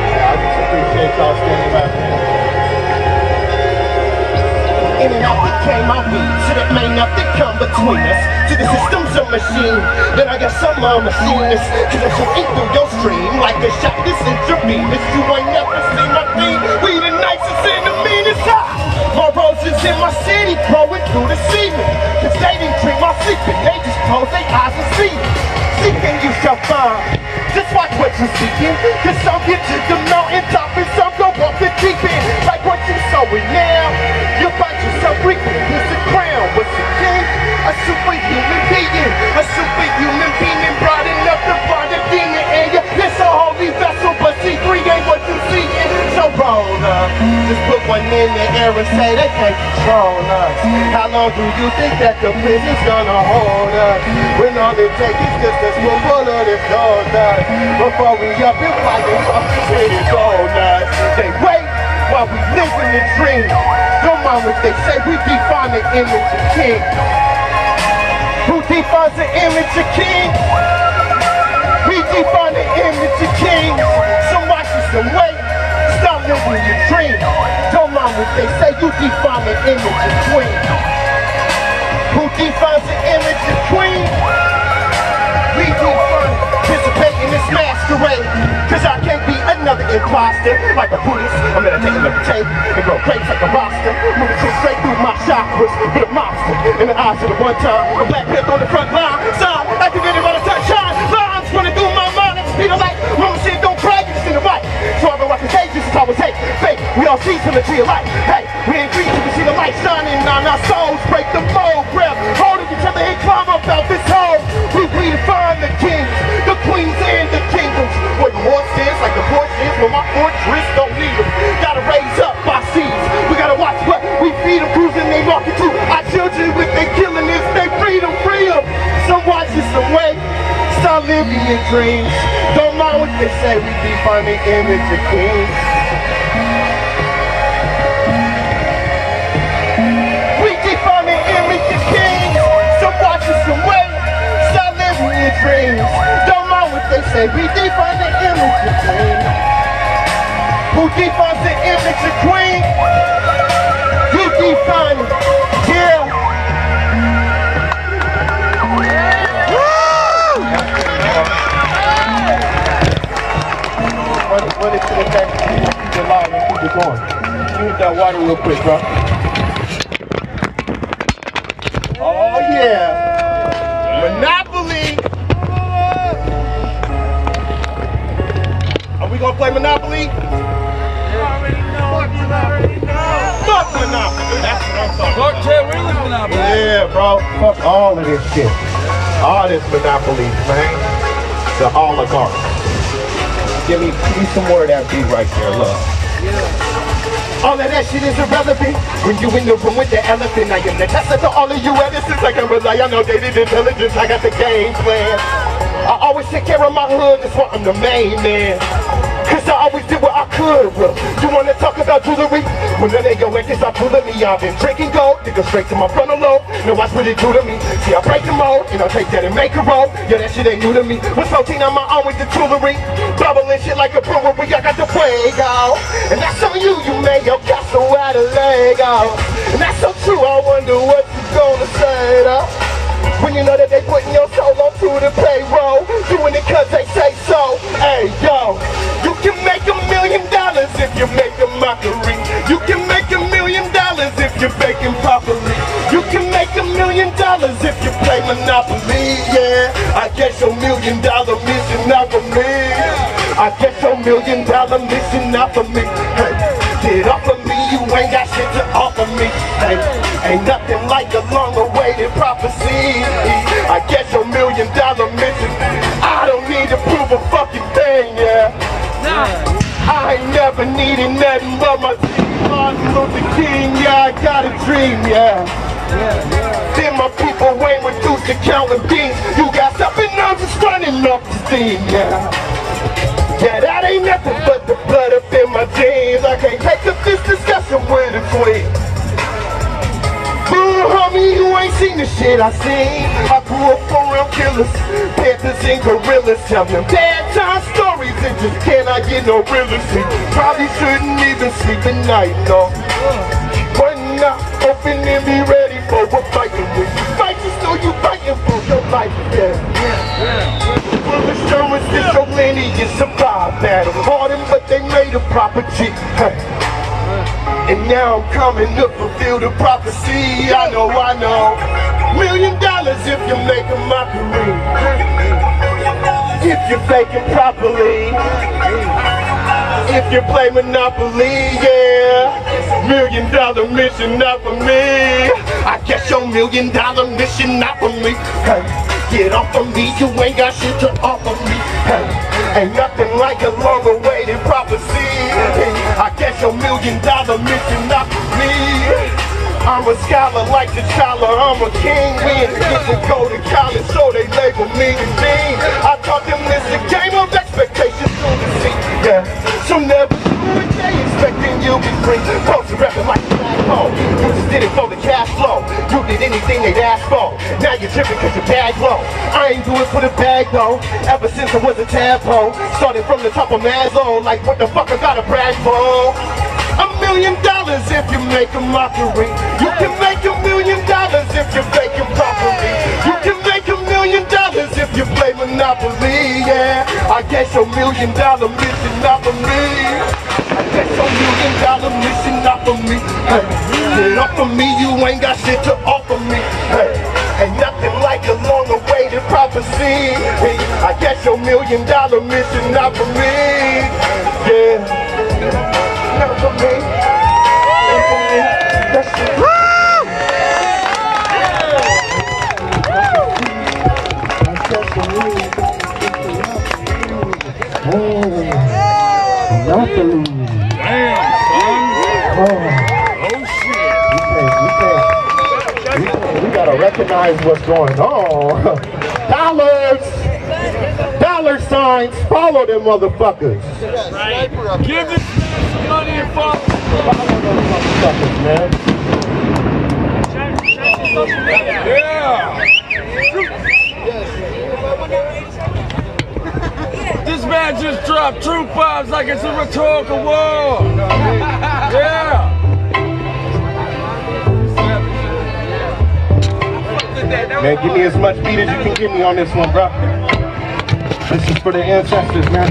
Yeah, I just appreciate y'all standing back, man. In and out we came out, so that may nothing come between us. To the The system's a machine, then I got some machinists. Cause I should ink through your stream like a shot this intravenous. You ain't never seen my thing. We the nicest and the meanest. My roses in my city growing through the ceiling. Cause they didn't dream my sleeping, they just close their eyes and see. Seeking you shall find. Just watch what you're seeking. Cause some get to the mountain top and some go off the deep end. Like what you sowing now, you find yourself reaping. Here's the crown, what's the king? A superhuman being, a superhuman being brought enough to find a demon. And it's a holy vessel, but C3 ain't what you seeking. So roll up, just put one in the air and say they can't control us. How long do you think that the prison's gonna hold us? When all it takes is just a spoonful of this donut. Before we up and fighting off the city donuts. They wait while we live in the dream. Don't mind what they say, we define the image of king. Who defines the image of king? We define the image of king. Some watch us and wait. Stop living your dream. Don't mind what they say, you define the image of queen. Who defines the image of queen? We define participate in this masquerade. Cause I can't be another imposter. Like a Buddhist, I'm meditating on the tape and go crazy like a roster. Moving so straight through my chakras with a monster in the eyes of the one time. A black panther on the front line, side activated by the sunshine. Lines running through my mind at the speed of light. Mama said don't cry, you just see the right. So I've been watching stages since I was 8. Fake, we all see from the tree of light. Hey, we ain't green till we see the light shining on our souls. Break the mold, grab hold of each other and climb up out this hole. We redefine the kings, the queens and the kingdoms. Where the war stands like the porch is, but my fortress don't need them. Gotta raise up our seeds. We gotta watch what we feed them, cruising they market to our children with they killing this, they freedom, free them. Some watch us some way, start living your dreams. Don't mind what they say, we define the image of kings. We define the image of kings. Some watch us some way, start living your dreams. Don't mind what they say, we define the image of king. Who defines the image of queen? You define it, yeah. What is it that keep it alive and keep it going? You hit that water real quick, bro. Oh yeah. Monopoly. Are we gonna play Monopoly? Fuck Monopoly. That's what I'm talking about. Fuck Ted Wheeler's Monopoly. Yeah, bro. Fuck all of this shit. All this Monopoly, man. The oligarchs. Give me some more of that beat right there, look. All of that shit is irrelevant when you in the room with the elephant. I am the tester to all of you editors. I can rely on no dated intelligence. I got the game plan. I always take care of my hood, that's why I'm the main man. Cause I always did what I could, bro. You wanna talk about jewelry? Well, then they go and stop fooling me. I've been drinking gold, they go straight to my frontal lobe. Now watch what it do to me. See, I break the mold, and I'll take that and make a roll. Yeah, that shit ain't new to me. With 14 on my own with the jewelry. Bubbling shit like a brewery, I got the fuego. And that's on you, you made your castle out of Lego. And that's so true, I wonder what you gonna say, though. When you know that they putting your soul onto the payroll, doing it cause they say so. Hey yo, you can make $1 million if you make a mockery. You can make $1 million if you're baking properly. You can make $1 million if you play Monopoly. Yeah, I guess your $1 million mission not for me. I guess your $1 million mission not for me. Hey, get off of me, you ain't got shit to offer me. Hey, ain't nothing like a long-awaited prophecy. I guess your $1 million mission, I don't need to prove a fucking thing, yeah. I ain't never needed nothing but my Martin Luther King, yeah, I got a dream, yeah. Then my people ain't reduced to counting beans. You got something else just running off the steam, yeah. Yeah, that ain't nothing but the blood up in my jeans. I can't take up this discussion with a queen. Boo, homie, you ain't seen the shit I seen. I grew up around killers, panthers and gorillas. Tell them bad time stories and just cannot get no realism. Probably shouldn't even sleep at night, no. But not open and be ready for a fight. When you fight, just know you fighting for life, Full assurance that your lineage survived battle. Fought him, but they made a proper G. And now I'm coming to fulfill the prophecy. I know. $1 million if you make a mockery. If you fake it properly. If you play Monopoly, yeah. $1 million mission not for me. I guess your $1 million mission not for me. Hey, get off of me, you ain't got shit to offer me. Hey, ain't nothing like a long-awaited prophecy. Hey, I guess your $1 million mission not for me. I'm a scholar like T'Challa, I'm a king. We ain't get to go to college, so they label me the dean. I taught them this a game of expectations, so to see, yeah. So never they expecting you be free. Folks are rapping like a home. You just did it for the cash flow. You did anything they'd ask for. Now you're tripping cause your bag low. I ain't do it for the bag though. Ever since I was a tadpole. Started from the top of Maslow. Like what the fuck I gotta brag for? $1 million if you make a mockery. You can make $1 million if you fake it properly. You can make $1 million if you play Monopoly, yeah. I guess your $1 million mission not for me. I guess your $1 million mission not for me. Hey, get off of me, you ain't got shit to offer me. Hey, ain't nothing like a long-awaited prophecy. Hey, I guess your $1 million mission not for me. Yeah. Not for me. Not for me. That's it. Nothing. Damn, son. Oh shit. We gotta recognize what's going on. Dollar signs, follow them motherfuckers. Right. Give this money and follow those motherfuckers, man. Yeah. This man just dropped truth bombs like it's a rhetorical war. Yeah. Man, give me as much beat as you can give me on this one, bro. This is for the ancestors, man.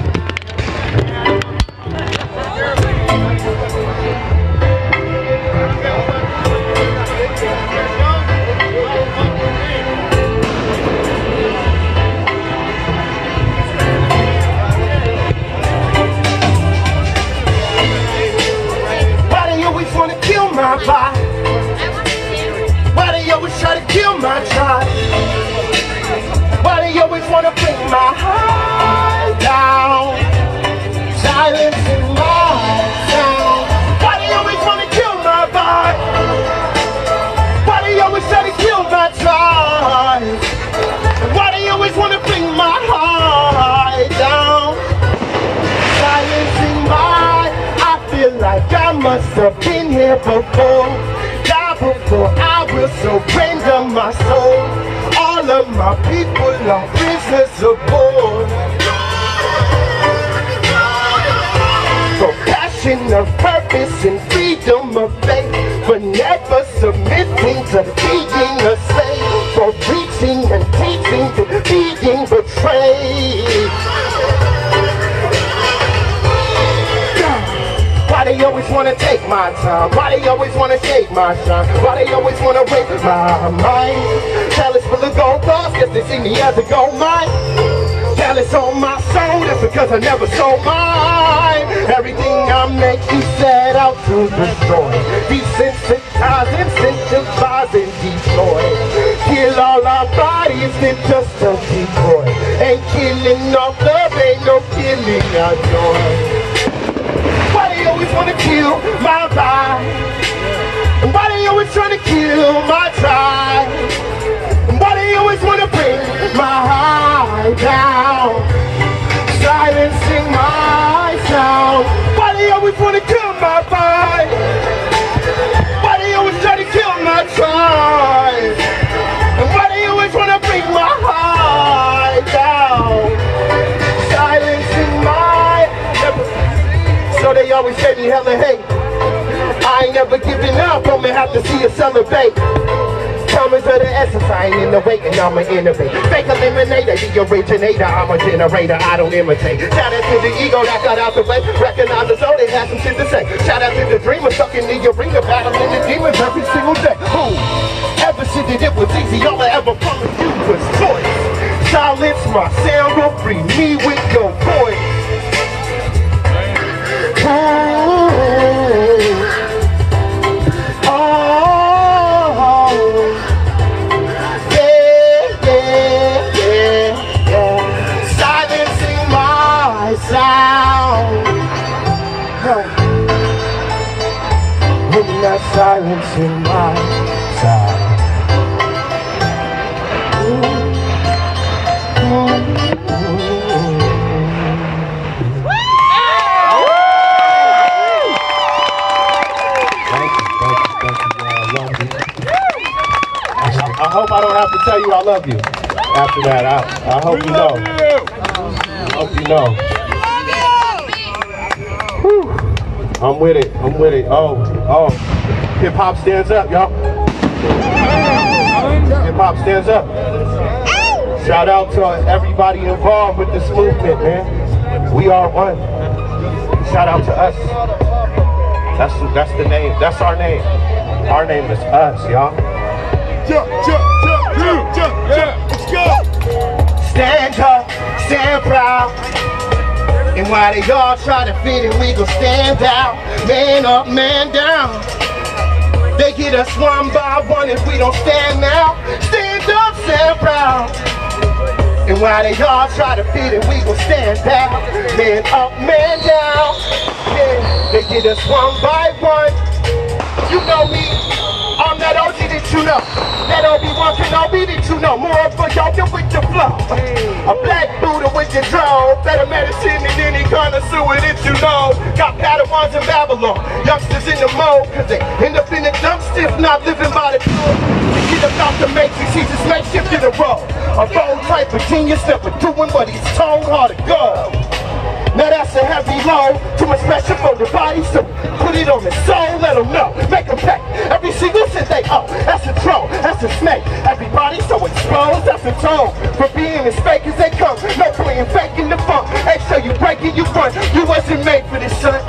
Why they always wanna kill my vibe? Why they always try to kill my tribe? Why they always wanna bring my heart down? Silencing my sound. Why they always wanna kill my vibe? Why they always try to kill my tribe? Why they always wanna bring my heart down? Silencing my, I feel like I must have been here before. Die before I will surrender my soul. All of my people are prisoners of war. For passion of purpose and freedom of faith, for never submitting to being a slave, for preaching and teaching to being betrayed. Why they always wanna take my time? Why they always wanna shake my shine? Why they always wanna rape my mind? Chalice full of gold bars, guess they see me as a gold mine. Chalice on my soul, that's because I never sold mine. Everything I make you set out to destroy. Desensitize, incentivize, and destroy. Kill all our bodies, then just a decoy. Ain't killing off love, ain't no killing our joy. Why they always wanna kill my vibe? And why they always trying to kill my tribe? And why they always wanna bring my high down? Silencing my sound. Why they always wanna kill my vibe? Why they always try to kill my tribe? And why they always wanna bring my high down? Silencing my, so they always gave me hella hate. I ain't never giving up, I'ma have to see you celebrate. Coming to the essence, I ain't innovating, I'm an innovate. Fake eliminator, the originator, I'm a generator, I don't imitate. Shout out to the ego that got out the way, recognize the zone, they had some shit to say. Shout out to the dreamer stuck in the arena, battling the demons every single day. Who ever said that it was easy, all I ever promised you was choice. Silence my sound, will free me with your voice. Silence in my sound. I hope I don't have to tell you I love you after that. I hope you know. I hope you know. Whew. I'm with it. I'm with it. Oh. Hip hop stands up, y'all. Hip hop stands up. Shout out to everybody involved with this movement, man. We are one. Shout out to us. That's the name. That's our name. Our name is us, y'all. Jump, let's go. Stand up, stand proud. And while they all try to fit it, we gon' stand out. Man up, man down. They get us one by one if we don't stand now. Stand up, stand proud. And while they all try to fit it, we gon' stand out. Man up, man down. Yeah, they get us one by one. You know me, I'm that OG that you know. That Obi-Wan Kenobi that you know. More for y'all than with your flow. A black Buddha with your drone. Better medicine than any connoisseur that you know. Got Padawans in Babylon. Youngsters in the mode, cause they end up in the dumpster, not living by the code. They get up out the matrix, he just makes shift in the road. A bold type of genius, never doing what he's told, hard to go. Now that's a heavy load, too much pressure for the body, so put it on the soul, let them know, make them pay. Every single cent they owe, that's a troll, that's a snake. Everybody so exposed, that's a tone. For being as fake as they come, no playing fake in the funk. Hey, so you break it, you run, you wasn't made for this, son.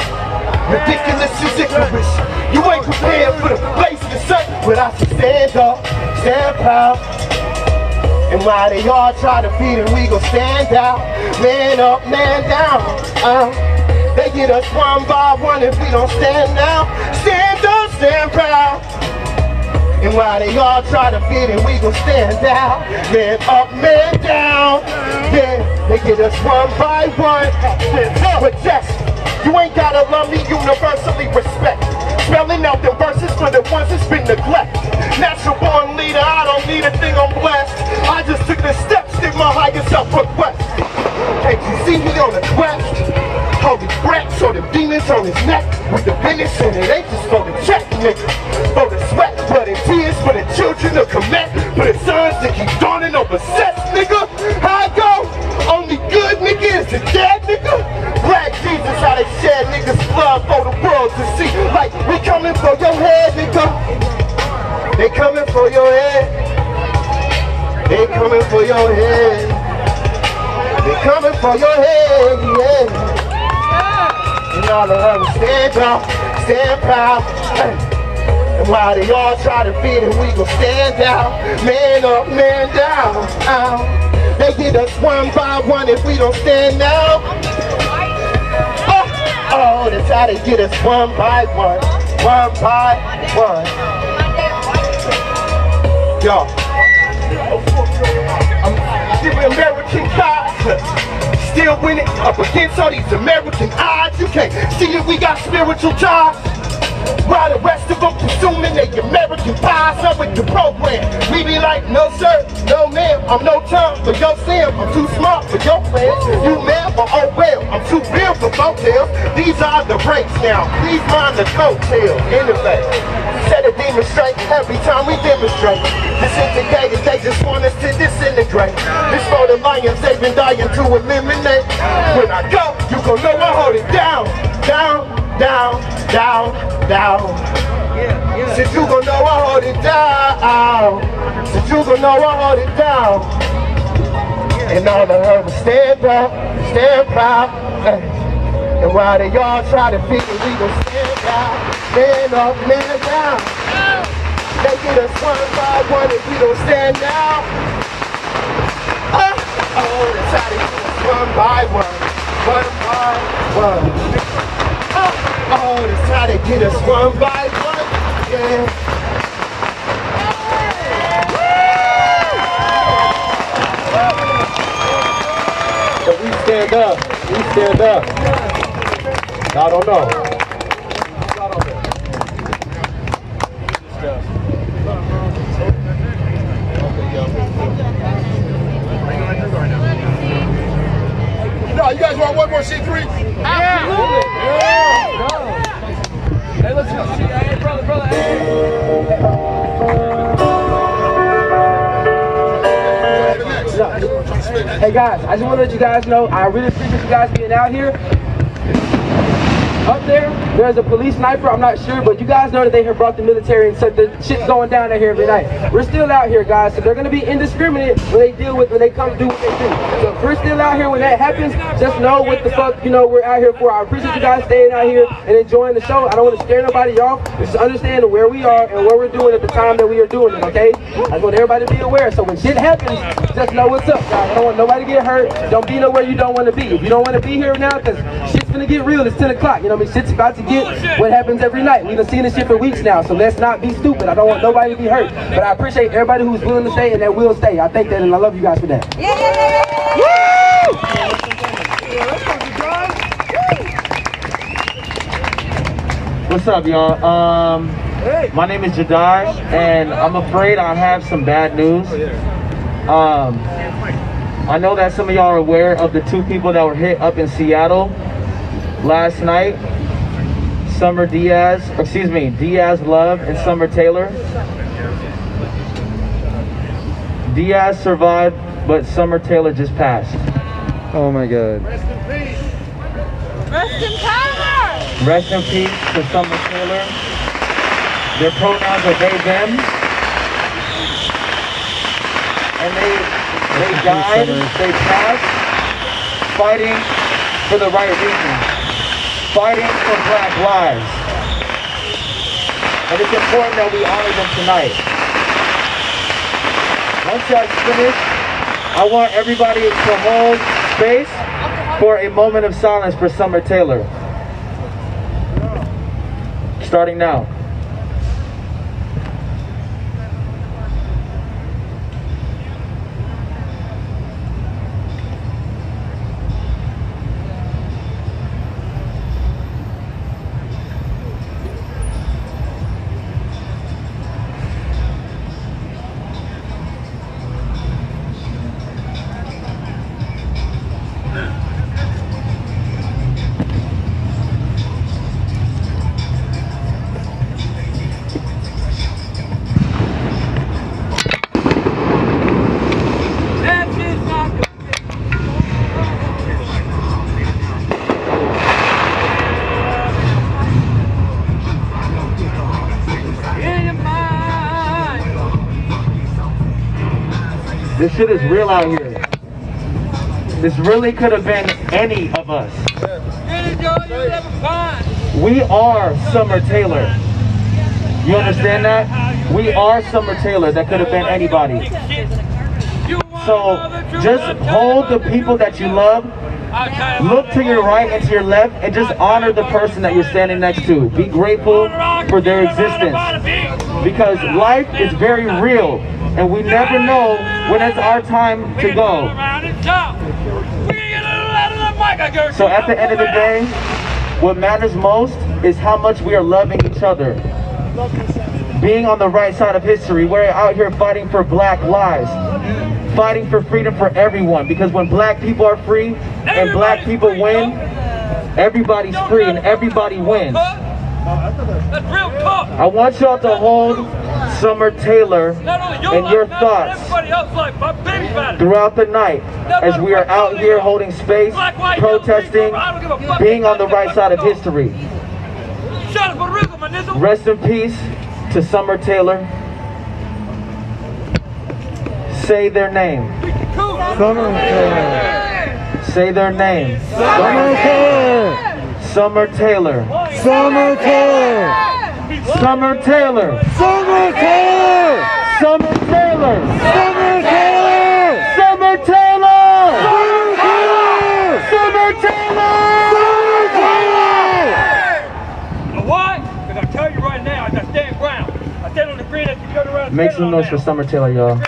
Ridiculous is ignorance, you ain't prepared for the blaze of the sun. But I say stand up, stand proud. And while they all try to feed it, we gon' stand out. Man up, man down. They get us one by one if we don't stand now. Stand up, stand proud. And while they all try to feed it, we gon' stand out. Man up, man down. Yeah, they get us one by one. But yes, you ain't gotta love me, universally respect. Spelling out the verses for the ones that's been neglected. Natural born leader, I don't need a thing, I'm blessed. I just took the steps, did my higher self request. Can't you see me on the quest? Holy breath, so the demons on his neck. With the business in it, ain't just for the check, nigga. For the sweat, blood and tears, for the children to commit. For the sons that keep dawning over sets, nigga. How I go? Only good nigga is the dead, nigga. Black Jesus, how they shed niggas' blood for the world to see. Like, we coming for your head, nigga. They coming for your head. They coming for your head. They coming for your head, yeah. And all of them stand up, stand proud. And while they all try to fit it, we gon' stand out. Man up, man down. They get us one by one if we don't stand now. Oh, that's how they get us one by one. One by one. Yo, I'm giving American gods. Still winning up against all these American odds. You can't see that we got spiritual ties. While the rest of them consuming they American pies up with the program. We be like, no sir, no ma'am, I'm no time for your Sam. I'm too smart for your plans. You ma'am, but oh well, I'm too real for motels. These are the breaks now, please mind the coattails. Innovate, set a demon straight every time we demonstrate. Disintegrated, they just want us to disintegrate. This for the lions, they've been dying to eliminate. When I go, you gon' know I hold it down, down, down, down, down. Since you gon' know I hold it down. Since you gon' know I hold it down. And all the heard was stand up, stand proud. And while they all try to figure we gon' stand down, man up, man down. They get us one by one if we don't stand down. Oh, that's how they get us one by one, one by one. Oh, that's how they get us one by one, yeah. But we stand up. We stand up. I don't know. No, you guys want one more C3? Absolutely. Yeah. Hey, let's go. Hey, brother. Hey guys, I just want to let you guys know I really appreciate you guys being out here. Up there's a police sniper, I'm not sure, but you guys know that they have brought the military and said the shit's going down out here every night. We're still out here, guys, so they're going to be indiscriminate when they come do what they do. So if we're still out here when that happens, just know what the fuck, we're out here for. I appreciate you guys staying out here and enjoying the show. I don't want to scare nobody off. Just understand where we are and what we're doing at the time that we are doing it, okay? I just want everybody to be aware. So when shit happens, just know what's up, guys. I don't want nobody to get hurt. Don't be nowhere you don't want to be. If you don't want to be here now, because shit's gonna get real, it's 10 o'clock. Shit's about to get what happens every night. We've been seeing this shit for weeks now, so let's not be stupid. I don't want nobody to be hurt. But I appreciate everybody who's willing to stay and that will stay. I thank that and I love you guys for that. What's up, y'all? My name is Jacques, and I'm afraid I have some bad news. I know that some of y'all are aware of the two people that were hit up in Seattle last night. Diaz Love and Summer Taylor. Diaz survived, but Summer Taylor just passed. Oh my God. Rest in peace. Rest in power. Rest in peace to Summer Taylor. Their pronouns are they, them. And they died, they passed, fighting for the right reasons. Fighting for Black lives. And it's important that we honor them tonight. Once that's finished, I want everybody to hold space for a moment of silence for Summer Taylor. Starting now. This shit is real out here. This really could have been any of us. We are Summer Taylor. You understand that? We are Summer Taylor. That could have been anybody. So just hold the people that you love. Look to your right and to your left and just honor the person that you're standing next to. Be grateful for their existence. Because life is very real and we never know when it's our time to go. So at the end of the day, what matters most is how much we are loving each other. Being on the right side of history, we're out here fighting for Black lives. Fighting for freedom for everyone, because when Black people are free and Black people win, everybody's free and everybody wins. I want y'all to hold Summer Taylor in your thoughts throughout the night as we are out here holding space, protesting, being on the right side of history. Rest in peace to Summer Taylor. Say their name. Summer Taylor. Say their name. Summer Taylor. Summer Taylor. Summer Taylor. Summer Taylor. Summer Taylor. Summer Taylor. Summer Taylor. Summer Taylor. Summer Taylor. Why? Because I tell you right now, I stand ground. I stand on the green as you turn around. Make some noise for Summer Taylor, y'all.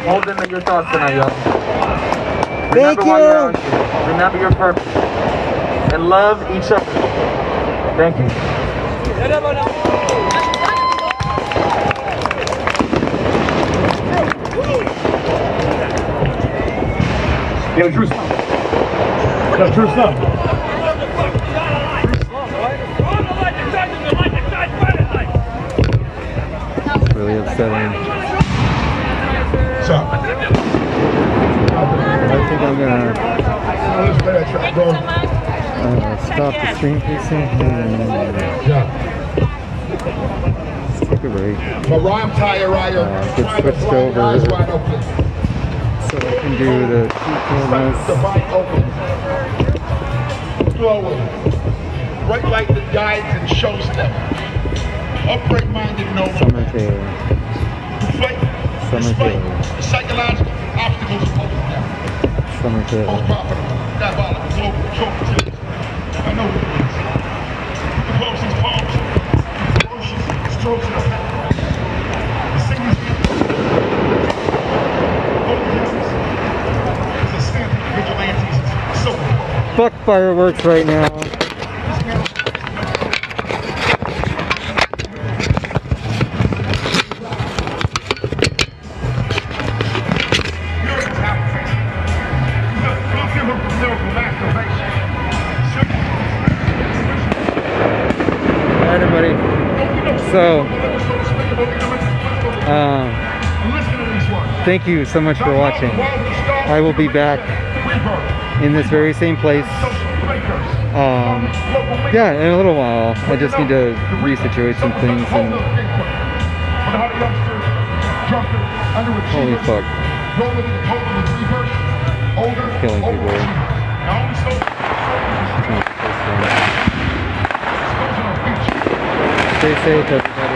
Hold them in your thoughts tonight, y'all. Thank you. Remember your purpose. And love each other. Thank you. Yo, Drew. Yo, Drew, stop. Really upsetting. So, I think I'm gonna stop the stream pretty soon. Let's take a break. Mariah Tire Rider. Get switched over so I can do the two cameras. The bike open. Slowly. Right like the guides and show step. Upright minded, no Summer Taylor. Summer Taylor. The psychological obstacles of overstep. Summer Taylor. Most profitable, diabolical, global, choke. I know what it is. The potions, palms, ferocious, strokes of the back. The singers, it's a stamp of vigilantes. So Fuck fireworks right now. Everybody. So, thank you so much for watching. I will be back in this very same place. Yeah, in a little while. I just need to resituate some things and holy fuck. Killing people. Stay safe, everybody.